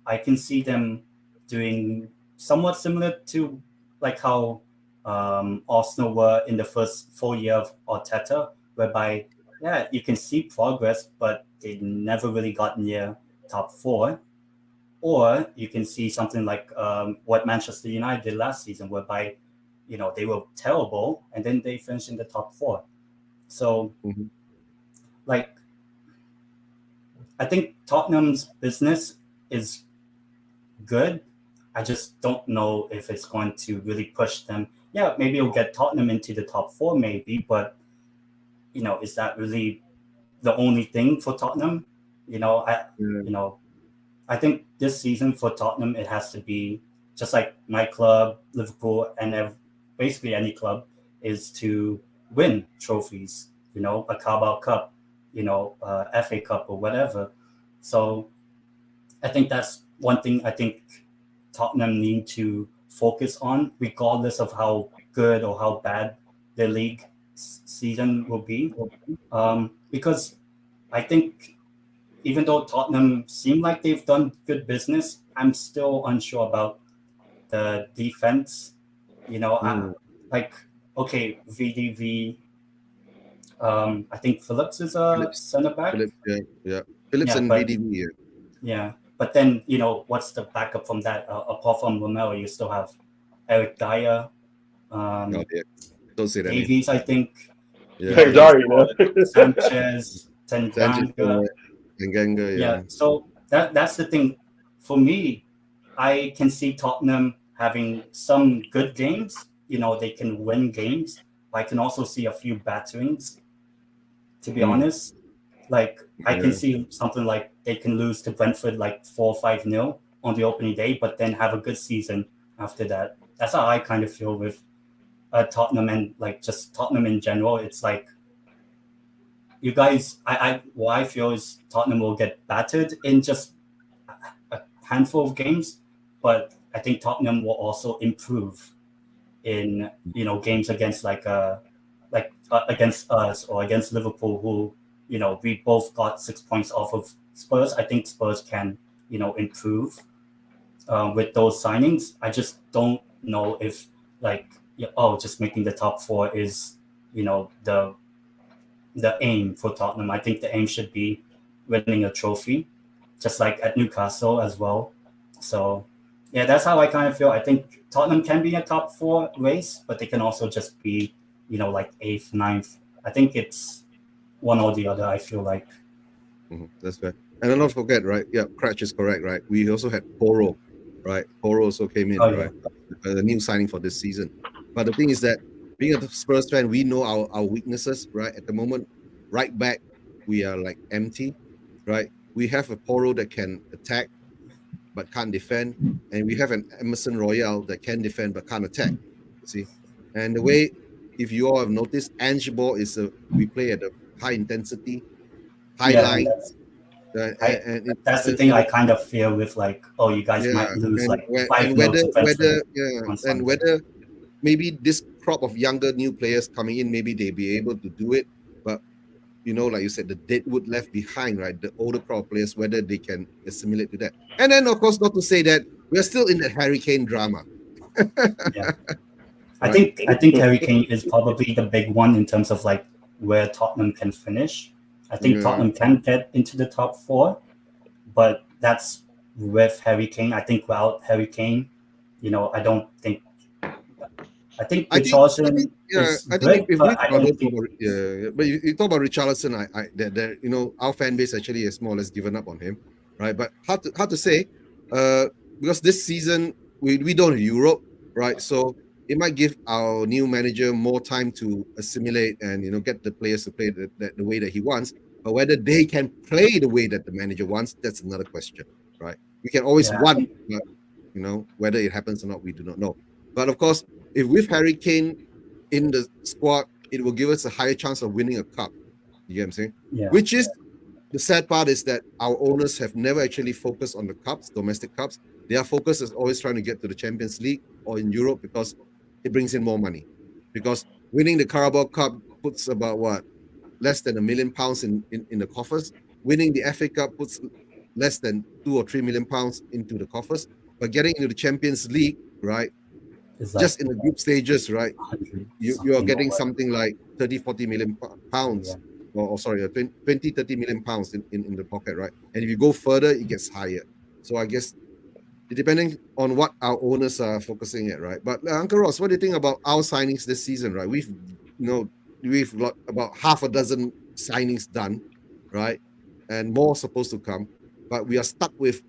I can see them doing somewhat similar to like how Arsenal were in the first full year of Arteta, whereby you can see progress, but they never really got near top 4. or you can see something like what Manchester United did last season, whereby they were terrible and then they finished in the top four. So Mhm. like I think Tottenham's business is good. I just don't know if it's going to really push them. Yeah, maybe it'll get Tottenham into the top four, maybe, but is that really the only thing for Tottenham? Yeah. I think this season for Tottenham it has to be just like my club, Liverpool, and basically any club is to win trophies. A Carabao Cup, FA Cup or whatever. So I think that's one thing I think Tottenham need to focus on, regardless of how good or how bad the league season will be. Because I think even though Tottenham seem like they've done good business, I'm still unsure about the defense. Mm. Like, okay, VDV. I think Phillips is a Phillips, center back. Phillips, yeah. Phillips Yeah, and but VDV. yeah, but then what's the backup from that? Apart from Romero, you still have Eric Dyer, Oh, yeah. Don't say that name. Davies, I think. Yeah, Hey, yeah. Sanchez, Sanchez, Tanganga. Tanganga, Yeah, yeah. so that's the thing. For me, I can see Tottenham having some good games. They can win games. But I can also see a few batterings. To be Mm. honest, like I can Yeah. see something like they can lose to Brentford like 4-5-0 on the opening day, but then have a good season after that. That's how I kind of feel with Tottenham and like just Tottenham in general. It's like you guys, what I feel is Tottenham will get battered in just a handful of games, but I think Tottenham will also improve in games against against us or against Liverpool, who we both got 6 points off of Spurs. I think Spurs can improve with those signings. I just don't know if just making the top four is the aim for Tottenham. I think the aim should be winning a trophy, just like at Newcastle as well. So, yeah, that's how I kind of feel. I think Tottenham can be a top four race, but they can also just be, like eighth, ninth. I think it's one or the other. I feel like. That's fair. And then not forget, right? Yeah, Cratch is correct, right? We also had Poro, right? Poro also came in, Oh yeah, right? A new signing for this season. But the thing is that being a Spurs fan, we know our weaknesses, right? At the moment, right back, we are like empty, right? We have a Poro that can attack but can't defend, and we have an Emerson Royale that can defend but can't attack. See, and the way, if you all have noticed, Ange ball is we play at a high intensity, high yeah, and line, I and that's the thing I kind of feel with like, oh, you guys yeah, might lose like and 5-0 to Brentford on Sunday. whether maybe this crop of younger new players coming in, maybe they be able to do it, but like you said, the deadwood left behind, right? The older crop of players, whether they can assimilate to that, and then of course, not to say that we're still in the Harry Kane drama, Yeah. right? I think Harry Kane is probably the big one in terms of like where Tottenham can finish. I think Yeah, Tottenham can get into the top four, but that's with Harry Kane. I think without Harry Kane, I don't think. I think I think Richarlison yeah, is I think good, if we but I talk don't think. about but you talk about Richarlison, that our fan base actually has more or less given up on him, right? But hard to say, uh, because this season we don't have Europe, right? So it might give our new manager more time to assimilate and get the players to play the way that he wants. But whether they can play the way that the manager wants, that's another question, right? We can always Yeah, I want, think but whether it happens or not, we do not know. But of course, if with Harry Kane in the squad, it will give us a higher chance of winning a cup. You get what I'm saying? yeah, Which is the sad part is that our owners have never actually focused on the cups, domestic cups. Their focus is always trying to get to the Champions League or in Europe because it brings in more money. Because winning the Carabao Cup puts about what, less than £1 million in the coffers. Winning the FA Cup puts less than £2 or £3 million into the coffers. But getting into the Champions League, right? it's like Just in the group stages, right? 100 You are something or getting what. something like 30-40 million Yeah, pounds, or sorry, 20-30 million pounds in the pocket, right? And if you go further, it gets higher. So I guess depending on what our owners are focusing at, right? But Uncle Ross, what do you think about our signings this season, right? We've got about half a dozen signings done, right? And more supposed to come, but we are stuck with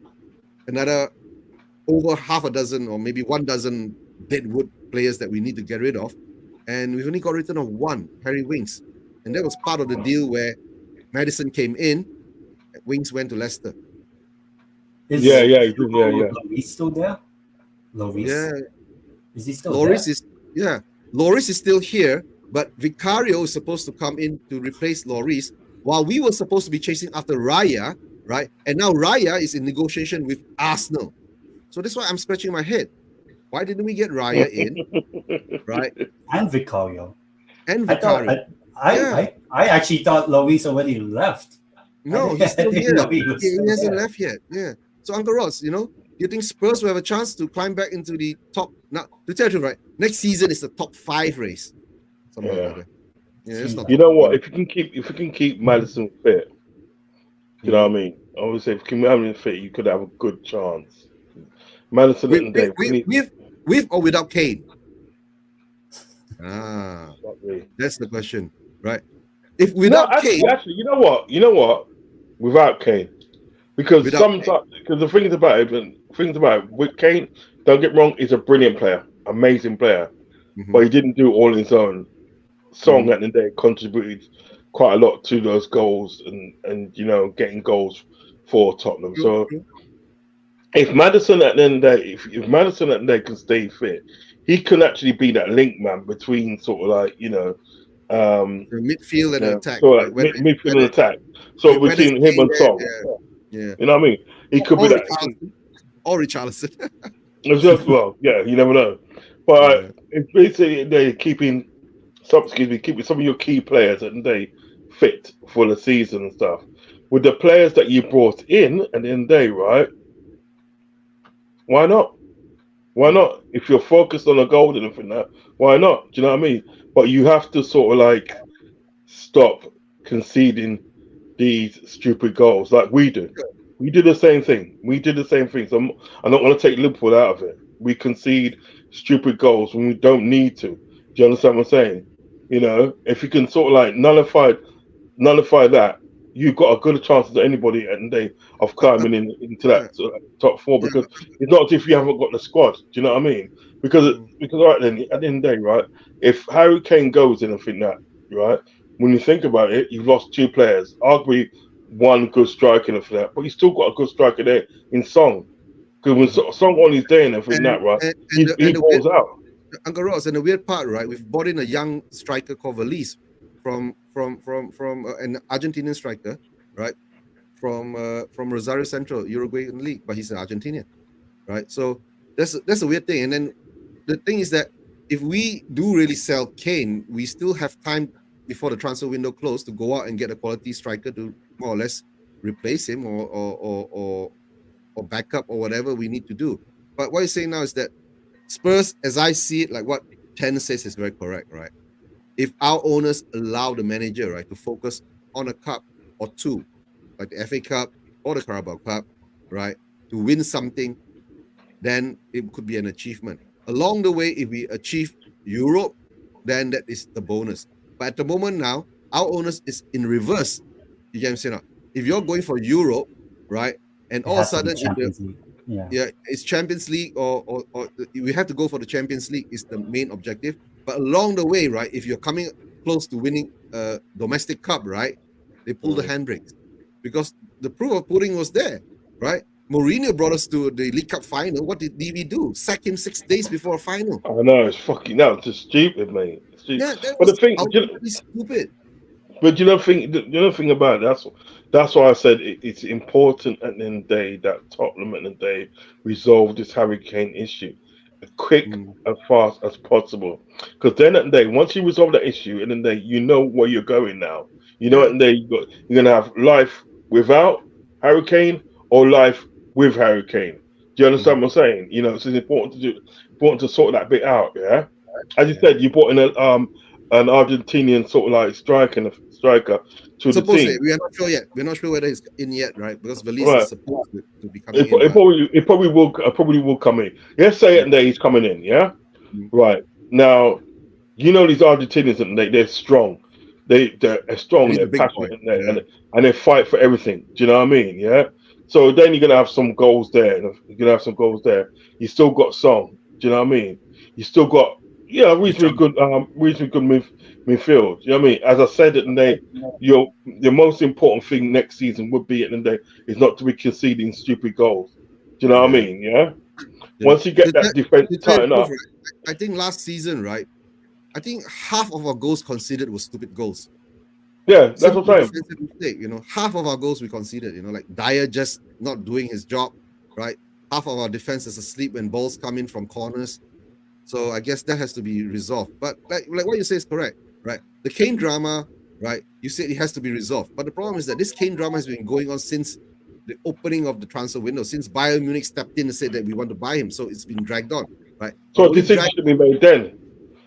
another over half a dozen or maybe 1 dozen deadwood players that we need to get rid of. And we've only got rid of one, Harry Winks. And that was part of the deal where Madison came in, Winks went to Leicester. Is Yeah, yeah. Loris still there? Loris? Yeah, Is he still Loris there? Loris is still here, but Vicario is supposed to come in to replace Loris, while we were supposed to be chasing after Raya, right? And now Raya is in negotiation with Arsenal. So that's why I'm scratching my head. Why didn't we get Raya in, right? And Vicario. And I thought Vicario. I actually thought Loris already left. No, he's still here. He hasn't left yet. Yeah. So Uncle Ross, you think Spurs will have a chance to climb back into the top? Now, to tell you right, next season is the top 5 race. Something like that. Yeah, it's not. You know what? If you can keep Madison fit, you know what I mean. I would say if you can keep Madison fit, you could have a good chance. Madison with or without Kane? That's the question, right? If without Kane, actually, you know what? Without Kane, because the thing about it, with Kane, don't get wrong, he's a brilliant player, amazing player, but he didn't do it all on his own. Song at the end of the day contributed quite a lot to those goals and getting goals for Tottenham. So if Madison at the end of the day, if Madison at the end of the day can stay fit, he can actually be that link man between sort of like the midfield and attack. So like midfield and attack. So between him and Song. Yeah. You know what I mean? He could be that. Or Richarlison. Well, yeah, you never know. But if basically they're keeping some of your key players and they fit for the season and stuff. With the players that you brought in at the end of the day, right? Why not? Why not? If you're focused on a goal and everything that, why not? Do you know what I mean? But you have to sort of like stop conceding these stupid goals like we do. We did the same thing. So I'm not going to take Liverpool out of it. We concede stupid goals when we don't need to. Do you understand what I'm saying? If you can sort of like nullify that, you've got a good chance as anybody at the day of climbing into that top 4 because it's not as if you haven't got the squad. Do you know what I mean? Because right then, at the end of the day, right, if Harry Kane goes in and think that, right, when you think about it, you've lost 2 players, arguably one good striker for that, but you still got a good striker there in Song. Because when Song on his day and everything that, right, he balls out. Uncle Ross, and the weird part, right, we've brought in a young striker called Valise from an Argentinian striker, right, from Rosario Central Uruguayan league, but he's an Argentinian, right? So that's a weird thing. And then the thing is that if we do really sell Kane, we still have time before the transfer window closed to go out and get a quality striker to more or less replace him or back up or whatever we need to do. But what you're saying now is that Spurs, as I see it, like what Ten says is very correct, right? If our owners allow the manager, right, to focus on a cup or 2, like the FA Cup or the Carabao Cup, right, to win something, then it could be an achievement. Along the way, if we achieve Europe, then that is the bonus. But at the moment now, our owners is in reverse. You get what I'm saying? If you're going for Europe, right, and all of a sudden, it's Champions League or we have to go for the Champions League is the main objective. But along the way, right, if you're coming close to winning a domestic cup, right, they pull the handbrakes because the proof of pudding was there, right? Mourinho brought us to the League Cup final. What did we do? Sack him 6 days before a final. I know, it's fucking just stupid, mate. Yeah, that was stupid. But you know the thing about it, that's why I said it's important at the end of the day that Tottenham at the end of the day resolve this Harry Kane issue as quick as fast as possible. Because then at the day, once you resolve that issue, and then you know where you're going now. You know, at the day you're gonna have life without Harry Kane or life with Harry Kane. Do you understand what I'm saying? So it's important to sort that bit out. Yeah, as you said, you brought in an Argentinian sort of like striker to the Supposedly, team. we are not sure yet. We're not sure whether it's in yet, right? Because Valise Right. is supposed to be coming It, in. it probably will come in. Let's say it and he's coming in, yeah? Mm. Right. Now, you know these Argentinians, and they're strong. They're strong, He's a they're big passionate, boy. and they fight for everything. Do you know what I mean? Yeah. So then you're gonna have some goals there. You're gonna have some goals there. You still got Song. Do you know what I mean? You still got reasonably good midfield. You know what I mean? As I said at the day, your most important thing next season would be at the day is not to be conceding stupid goals. Do you know what I Yeah. mean? Yeah. Yeah. Once you get that defense To tell you the tightened truth, up, right, I think last season, right, I think half of our goals conceded were stupid goals. yeah, that's Simple what I'm saying. defensive mistake, half of our goals we conceded, like Dyer just not doing his job, right? Half of our defense is asleep when balls come in from corners. So I guess that has to be resolved. But like what you say is correct, right? The Kane drama, right? You said it has to be resolved. But the problem is that this Kane drama has been going on since the opening of the transfer window, since Bayern Munich stepped in and said that we want to buy him. So it's been dragged on, right? So It a only decision dragged. should be made then.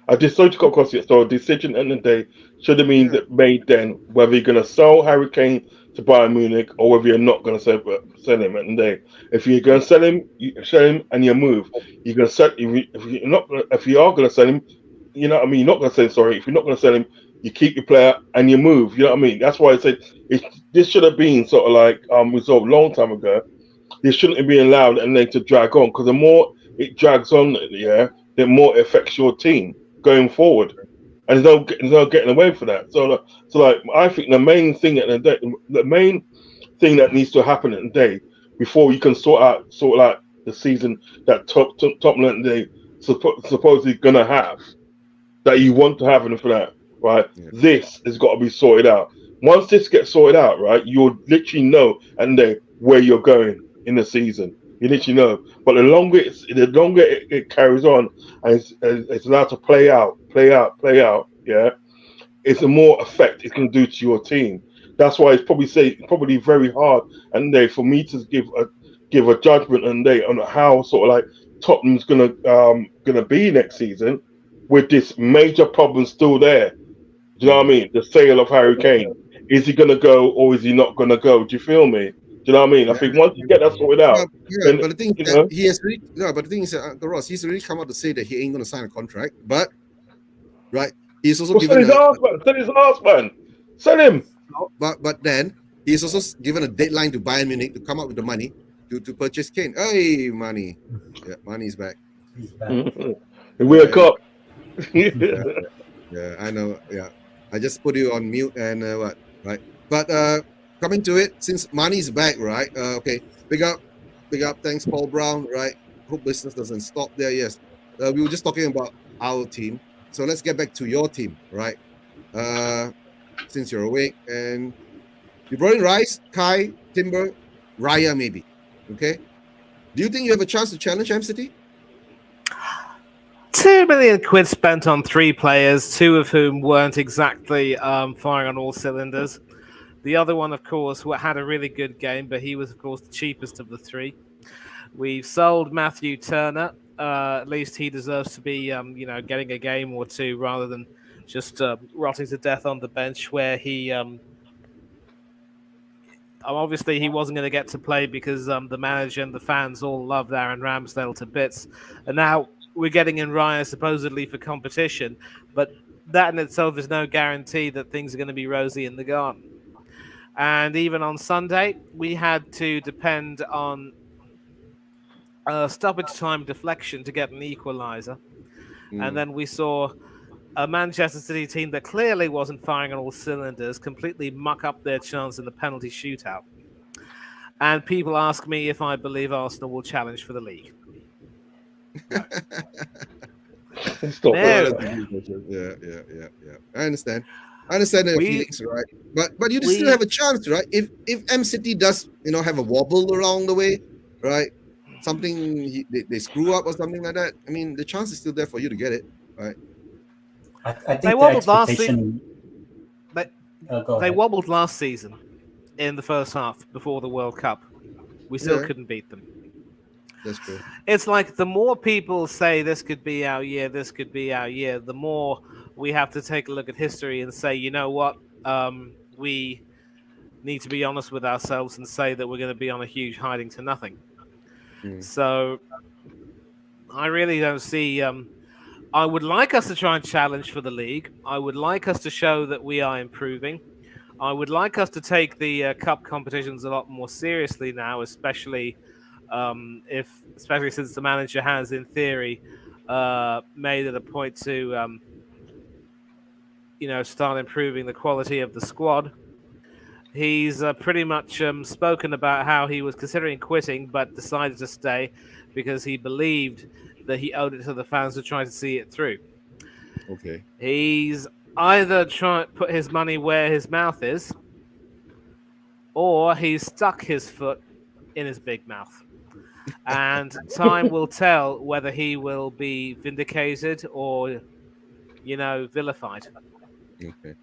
I just sorry to cut across it. So a decision at the end of the day should have been Yeah, made then whether you're going to sell Harry Kane to Bayern Munich or whether you're not going to sell him at the end of the day. If you're going to sell him, you sell him and you move. You're going to sell if you are going to sell him, you know what I mean. You're not going to sell him. Sorry, if you're not going to sell him, you keep your player and you move. You know what I mean. That's why I said this should have been sort of like resolved a long time ago. This shouldn't be allowed and then to drag on because the more it drags on, yeah, the more it affects your team going forward, and there's no getting away from that. So like I think the main thing at the day, the main thing that needs to happen at the day before you can sort out the season that Tottenham they supposedly gonna have that you want to have in for that, right? yeah, This has got to be sorted out. Once this gets sorted out, right, you'll literally know and then where you're going in the season. You literally know. But the longer it carries on and it's allowed to play out, yeah, it's the more effect it can do to your team. That's why it's probably very hard and they for me to give a judgment and they on how sort of like Tottenham's gonna be next season with this major problem still there. Do you know what I mhm. mean? The sale of Harry Kane. Is he gonna go or is he not gonna go? Do you feel me? Do you know what I mean? I Yeah. think once you get that sorted Yeah, out, yeah, then but the thing is you that know. he has really no, but the thing is that Uncle Ross, he's already come out to say that he ain't gonna sign a contract, but right, he's also Well, sell given his ass, man. Sell his ass, man. Sell him. but then he's also given a deadline to Bayern Munich to come up with the money to purchase Kane. Hey, money. Yeah, money's back. He's back. We're a Yeah, cop. yeah, yeah, I know. Yeah, I just put you on mute and what, right? But coming to it, since money's back, right? Okay, big up, big up. Thanks, Paul Brown. Right. Hope business doesn't stop there. Yes, we were just talking about our team, so let's get back to your team, right? Uh, since you're awake and you brought in Rice, Kai, Timber, Raya, maybe. Okay. Do you think you have a chance to challenge M City? 2 million quid spent on 3 players, 2 of whom weren't exactly firing on all cylinders. The other one, of course, had a really good game, but he was, of course, the cheapest of the 3. We've sold Matthew Turner. At least he deserves to be, getting a game or 2 rather than just rotting to death on the bench where he obviously he wasn't going to get to play because the manager and the fans all loved Aaron Ramsdale to bits, and now we're getting in Raya supposedly for competition, but that in itself is no guarantee that things are going to be rosy in the garden. And even on Sunday, we had to depend on stoppage time deflection to get an equaliser, and then we saw a Manchester City team that clearly wasn't firing on all cylinders completely muck up their chance in the penalty shootout. And people ask me if I believe Arsenal will challenge for the league. Stop No. Yeah. I understand. I understand your feelings, right? But you still we- have a chance, right? If M City does, have a wobble along the way, right? Something they screw up or something like that. I mean, the chance is still there for you to get it, right? I They think the wobbled last expectation. Go They ahead. wobbled last season in the first half before the World Cup. We still Yeah. couldn't beat them. That's true. It's like the more people say this could be our year, the more we have to take a look at history and say, you know what, we need to be honest with ourselves and say that we're going to be on a huge hiding to nothing. Mm. So I really don't see. I would like us to try and challenge for the league. I would like us to show that we are improving. I would like us to take the cup competitions a lot more seriously now, especially especially since the manager has, in theory, made it a point to start improving the quality of the squad. He's pretty much spoken about how he was considering quitting, but decided to stay because he believed that he owed it to the fans to try to see it through. Okay. He's either trying to put his money where his mouth is, or he's stuck his foot in his big mouth. And time will tell whether he will be vindicated or, vilified. Okay.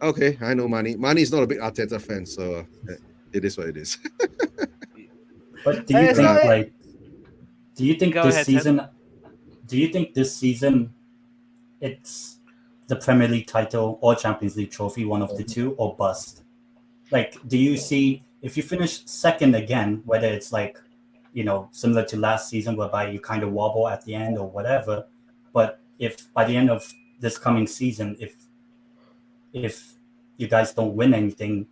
Okay. I know Manny. Manny is not a big Arteta fan, so it is what it is. But do you It's think not- like do you think Go this ahead, Tim. season do you think this season it's the Premier League title or Champions League trophy, one of the two, or bust? Like, do you see if you finish second again, whether it's like, similar to last season whereby you kind of wobble at the end or whatever, but if by the end of this coming season, if you guys don't win anything,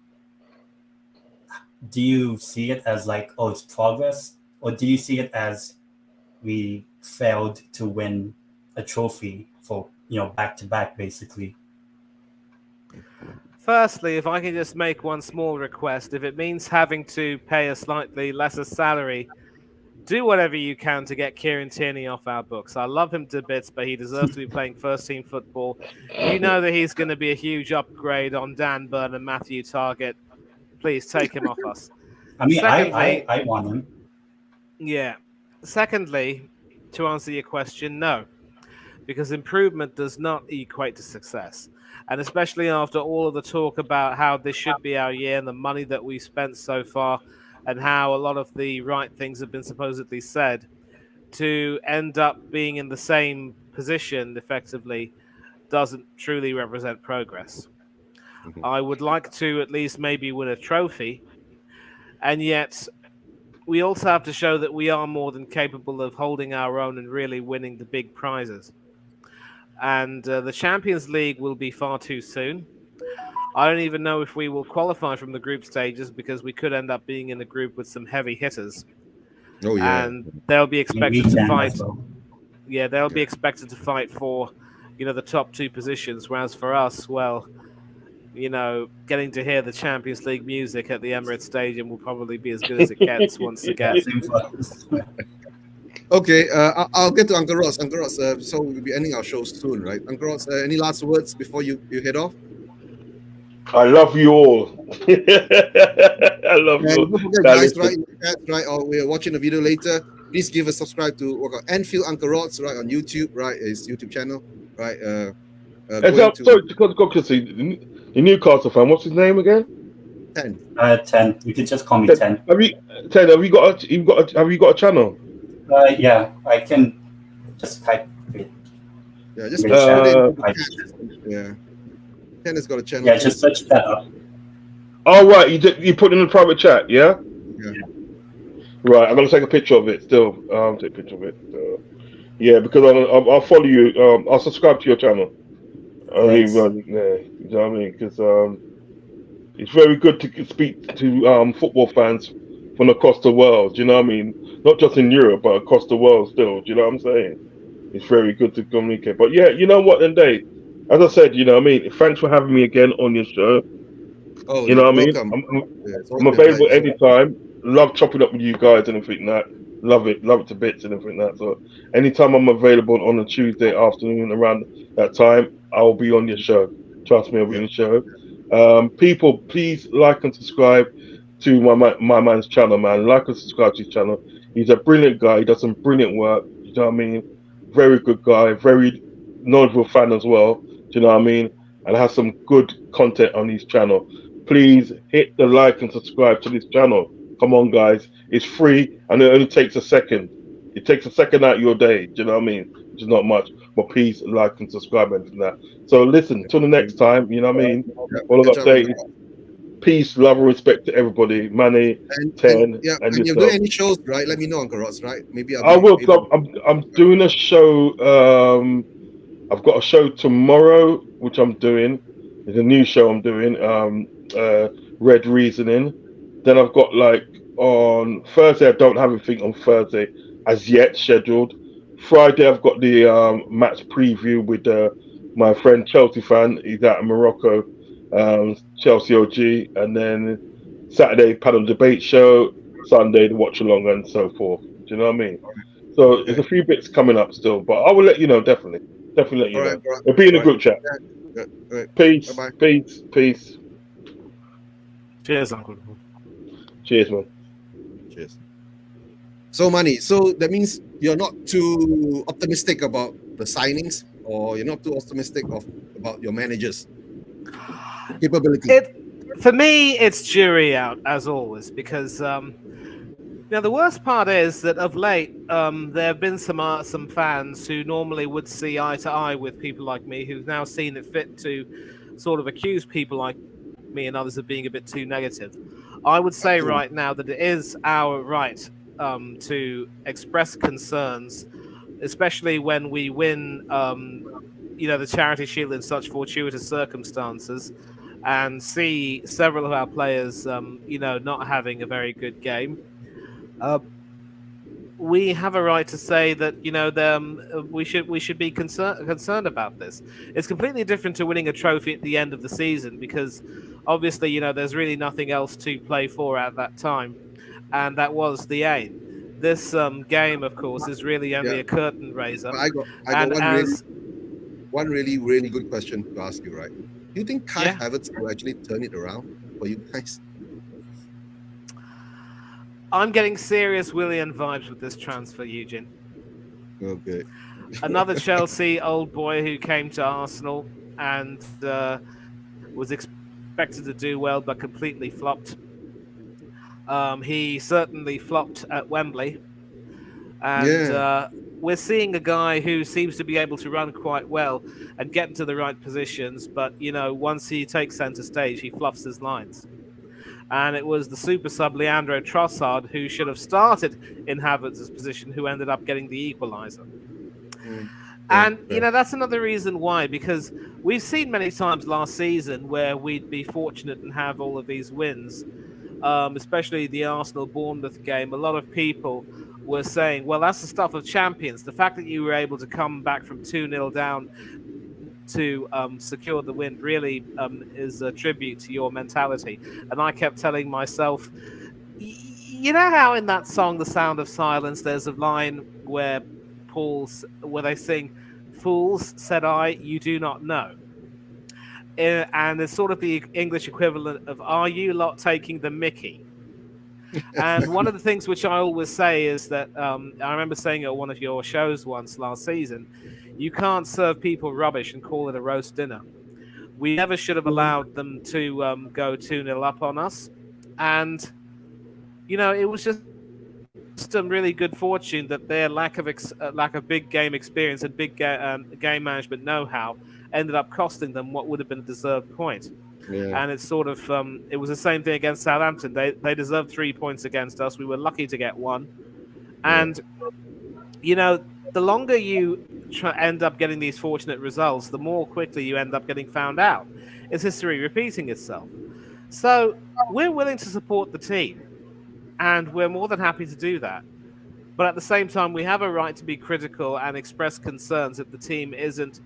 do you see it as like, oh, it's progress, or do you see it as we failed to win a trophy for back to back, basically? Firstly, if I can just make one small request, if it means having to pay a slightly lesser salary, do whatever you can to get Kieran Tierney off our books. I love him to bits, but he deserves to be playing first team football. You know that he's going to be a huge upgrade on Dan Burn and Matthew Targett. Please take him off us. I mean, Secondly- I want him. Yeah. Secondly, to answer your question, no, because improvement does not equate to success. And especially after all of the talk about how this should be our year and the money that we've spent so far, and how a lot of the right things have been supposedly said, to end up being in the same position effectively doesn't truly represent progress. Mhm. I would like to at least maybe win a trophy, and yet we also have to show that we are more than capable of holding our own and really winning the big prizes. And the Champions League will be far too soon. I don't even know if we will qualify from the group stages, because we could end up being in a group with some heavy hitters, Oh yeah. and they'll be We expected to can fight. as well. Yeah, they'll be expected to fight for, the top two positions. Whereas for us, well, getting to hear the Champions League music at the Emirates Stadium will probably be as good as it gets once again. Yeah, same for us. Okay. I'll get to Uncle Ross. Uncle Ross. So we'll be ending our show soon, right? Uncle Ross. Any last words before you head off? I love you all. I love And you all. don't forget, Now guys, listen. right? In the chat, right? Or we're watching the video later. Please give us subscribe to Enfield Uncle Rods, right, on YouTube, right? His YouTube channel, right? Sorry to cut because the Newcastle fan. What's his name again? 10. 10. You can just call me 10. Have you got a channel? Yeah, I can just type it. Yeah, just in put the it in. chat. Yeah. 10 has got a channel. Yeah, too. just search that up. Oh right, you put it in the private chat, yeah? Yeah. Right, I'm gonna take a picture of it. Still, take a picture of it. Yeah, because I'll follow you. I'll subscribe to your channel. Thanks. Yeah, you know what I mean? Because it's very good to speak to football fans from across the world. You know what I mean? Not just in Europe, but across the world. Still, do you know what I'm saying? It's very good to communicate. But yeah, you know what? Then, Dave, as I said, you know what I mean. Thanks for having me again on your show. Oh, You know what I mean? welcome. Yeah, it's always I'm been a available pleasure. anytime. Love chopping up with you guys and everything that. Love it to bits and everything that. So anytime I'm available on a Tuesday afternoon around that time, I'll be on your show. Trust me, I'll be on the show. People, please like and subscribe to my man's channel, man. Like and subscribe to his channel. He's a brilliant guy. He does some brilliant work. You know what I mean? Very good guy. Very knowledgeable fan as well. Do you know what I mean? And has some good content on his channel. Please hit the like and subscribe to this channel. Come on, guys. It's free and it only takes a second. It takes a second out of your day. Do you know what I mean? which is not much. But please like and subscribe and that. So listen, till the next time, you know what I mean? Yeah, All I've got catch to up with say you. is peace, love, and respect to everybody. Manny, And 10, yeah, and when you're doing yourself. any shows, right? Let me know, Uncle Ross, right? Maybe I'll I be will. able to. I'm doing a show. I've got a show tomorrow, which I'm doing. There's a new show I'm doing. Red Reasoning. Then I've got like on Thursday. I don't have anything on Thursday as yet scheduled. Friday I've got the match preview with my friend Chelsea fan. He's out in Morocco. Chelsea OG, and then Saturday panel debate show. Sunday the watch along and so forth. Do you know what I mean? So there's Okay. a few bits coming up still, but I will let you know definitely. Definitely let All you right, know. bro. It'll be in the All right. group chat. Yeah. Good. All right. Bye Peace, bye. peace, peace. Cheers, Uncle. Cheers, man. Cheers. So, Money. So that means you're not too optimistic about the signings, or you're not too optimistic about your managers' capability. It for me, it's jury out as always because now the worst part is that of late there have been some fans who normally would see eye to eye with people like me who've now seen it fit to sort of accuse people like me and others of being a bit too negative. I would say Absolutely. right now that it is our right to express concerns, especially when we win, the Charity Shield in such fortuitous circumstances, and see several of our players, not having a very good game. Uh, we have a right to say that we should be concerned about this. It's completely different to winning a trophy at the end of the season because obviously there's really nothing else to play for at that time, and that was the aim. This game, of course, is really only Yeah. a curtain raiser, But I got and as one really good question to ask you, right? Do you think Kai yeah, Havertz will actually turn it around for you guys? I'm getting serious Willian vibes with this transfer, Eugene. Okay. Another Chelsea old boy who came to Arsenal and was expected to do well, but completely flopped. He certainly flopped at Wembley, and Yeah. we're seeing a guy who seems to be able to run quite well and get into the right positions. But once he takes centre stage, he fluffs his lines. And it was the super sub Leandro Trossard who should have started in Havertz's position, who ended up getting the equaliser. Mm. Yeah. And Yeah. that's another reason why, because we've seen many times last season where we'd be fortunate and have all of these wins, especially the Arsenal Bournemouth game. A lot of people were saying, well, that's the stuff of champions. The fact that you were able to come back from 2-0 down to secure the win really is a tribute to your mentality. And I kept telling myself, you know how in that song, The Sound of Silence, there's a line where where they sing, "Fools," said I, "you do not know." And it's sort of the English equivalent of, "Are you lot taking the mickey?" And one of the things which I always say is that I remember saying at one of your shows once last season, you can't serve people rubbish and call it a roast dinner. We never should have allowed them to go 2-0 up on us. And, it was just really good fortune that their lack of big game experience and big game management know-how ended up costing them what would have been a deserved point. Yeah. And it's sort of it was the same thing against Southampton. They deserved 3 points against us. We were lucky to get one. And the longer you end up getting these fortunate results, the more quickly you end up getting found out. It's history repeating itself. So we're willing to support the team, and we're more than happy to do that. But at the same time, we have a right to be critical and express concerns if the team isn't,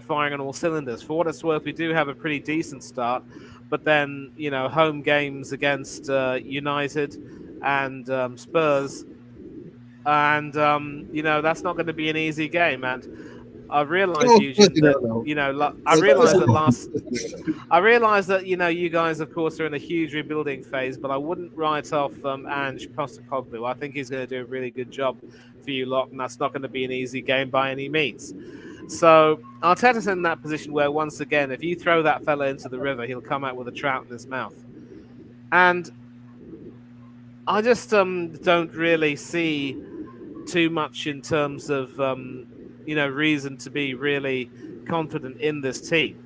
firing on all cylinders. For what it's worth, we do have a pretty decent start, but then, home games against United and Spurs, and that's not going to be an easy game. And I realize, No, of course Eugene, you that never know. I Of course realize you that never last know. I realize that you guys, of course, are in a huge rebuilding phase, but I wouldn't write off Ange Postecoglou. I think he's going to do a really good job for you lot, and that's not going to be an easy game by any means. So Arteta's in that position where, once again, if you throw that fella into the river, he'll come out with a trout in his mouth. And I just don't really see too much in terms of reason to be really confident in this team.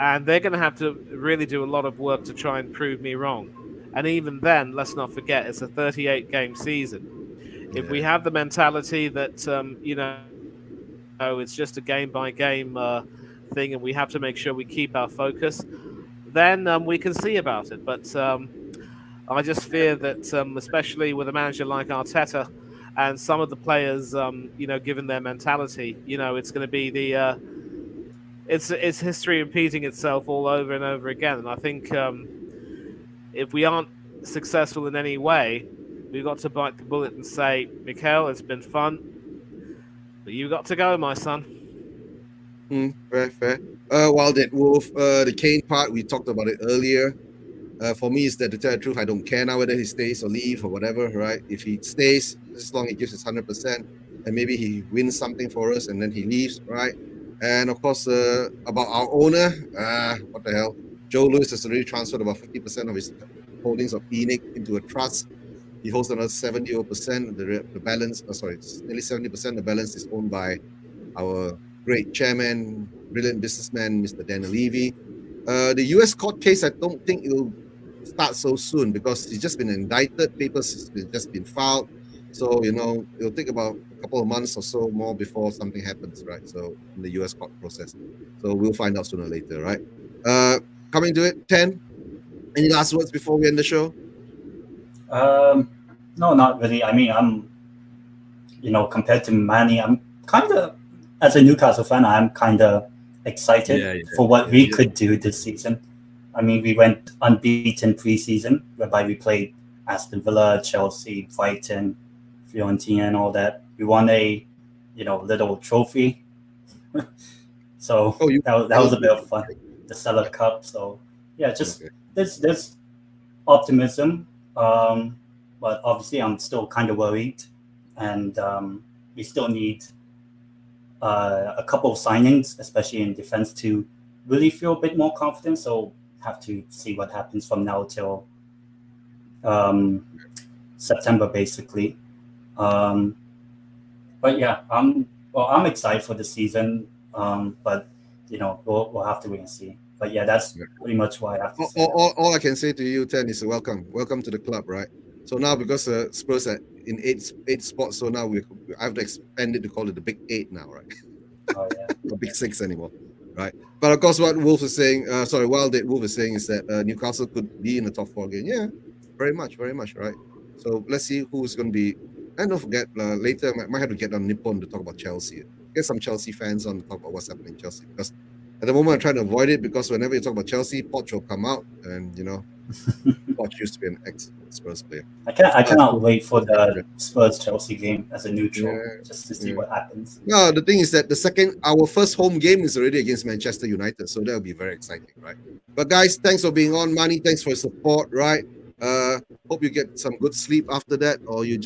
And they're going to have to really do a lot of work to try and prove me wrong. And even then, let's not forget, it's a 38-game season. If we Yeah. have the mentality that, it's just a game by game thing and we have to make sure we keep our focus, then we can see about it. But I just fear that, especially with a manager like Arteta and some of the players, given their mentality, it's going to be it's history repeating itself all over and over again. And I think if we aren't successful in any way, we've got to bite the bullet and say, Mikel, it's been fun, but you got to go, my son. Fair, fair. Wild at Wolf, the Kane part, we talked about it earlier. For me, is that to tell the truth, I don't care now whether he stays or leave or whatever, right? If he stays, as long as he gives his 100%, and maybe he wins something for us and then he leaves, right? And of course, about our owner, what the hell? Joe Lewis has already transferred about 50% of his holdings of ENIC into a trust. He holds another 70%. The balance, sorry, it's nearly 70%. The balance is owned by our great chairman, brilliant businessman, Mr. Dan Levy. The US court case, I don't think it'll start so soon because he's just been indicted, papers has just been filed. So, it'll take about a couple of months or so more before something happens, right? So, in the US court process. So, we'll find out sooner or later, right? Coming to it, 10. Any last words before we end the show? No, not really. I mean, I'm, compared to Manny, I'm kind of, as a Newcastle fan, I'm kind of excited for what we could do this season. I mean, we went unbeaten preseason, whereby we played Aston Villa, Chelsea, Brighton, Fiorentina, and all that. We won a, little trophy. So that was a bit of fun. The Cellar Cup. So yeah, just there's optimism, but obviously I'm still kind of worried, and we still need a couple of signings, especially in defense, to really feel a bit more confident. So have to see what happens from now till September, basically. But yeah, I'm excited for the season. But we'll have to wait and see. But yeah, that's pretty much what I have to say. All I can say to you, Ten, is welcome to the club, right? So now because Spurs are in eight spots, so now I have to expand it to call it the Big Eight now, right? Oh yeah, not Big Six anymore, right? But of course, what Wolf is saying, Wild Wolf is saying is that Newcastle could be in the top 4 again. Yeah, very much, right? So let's see who's going to be. And don't forget, later I might have to get on Nippon to talk about Chelsea. Get some Chelsea fans on to talk about what's happening in Chelsea, because at the moment I'm trying to avoid it, because whenever you talk about Chelsea, Poch will come out, and Poch used to be an ex-Spurs player. I cannot wait for the Spurs-Chelsea game as a neutral, just to see what happens. No, the thing is that our first home game is already against Manchester United, so that'll be very exciting, right? But guys, thanks for being on, Manny. Thanks for your support, right? Hope you get some good sleep after that, or you're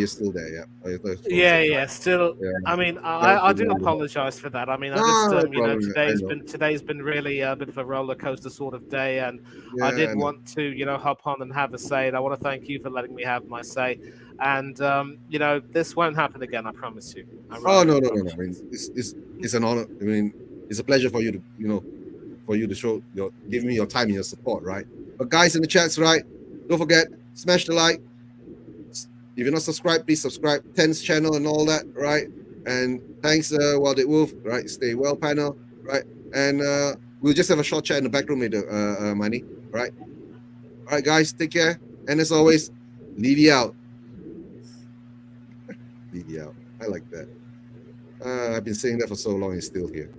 still there, yeah. Still, yeah. I mean, I do apologize for that. I mean, I just today's been really a bit of a roller coaster sort of day, and I did want to hop on and have a say. And I want to thank you for letting me have my say. And this won't happen again. I promise you. No. I mean, it's an honor. I mean, it's a pleasure for you to give me your time and your support, right? But guys in the chats, right? Don't forget, smash the like. If you're not subscribed, please subscribe. 10's channel and all that, right? And thanks, Wild Wolf, right? Stay well, panel, right? And we'll just have a short chat in the back room later, Manny, right? All right, guys, take care. And as always, Levy out. Levy out. I like that. I've been saying that for so long, he's still here.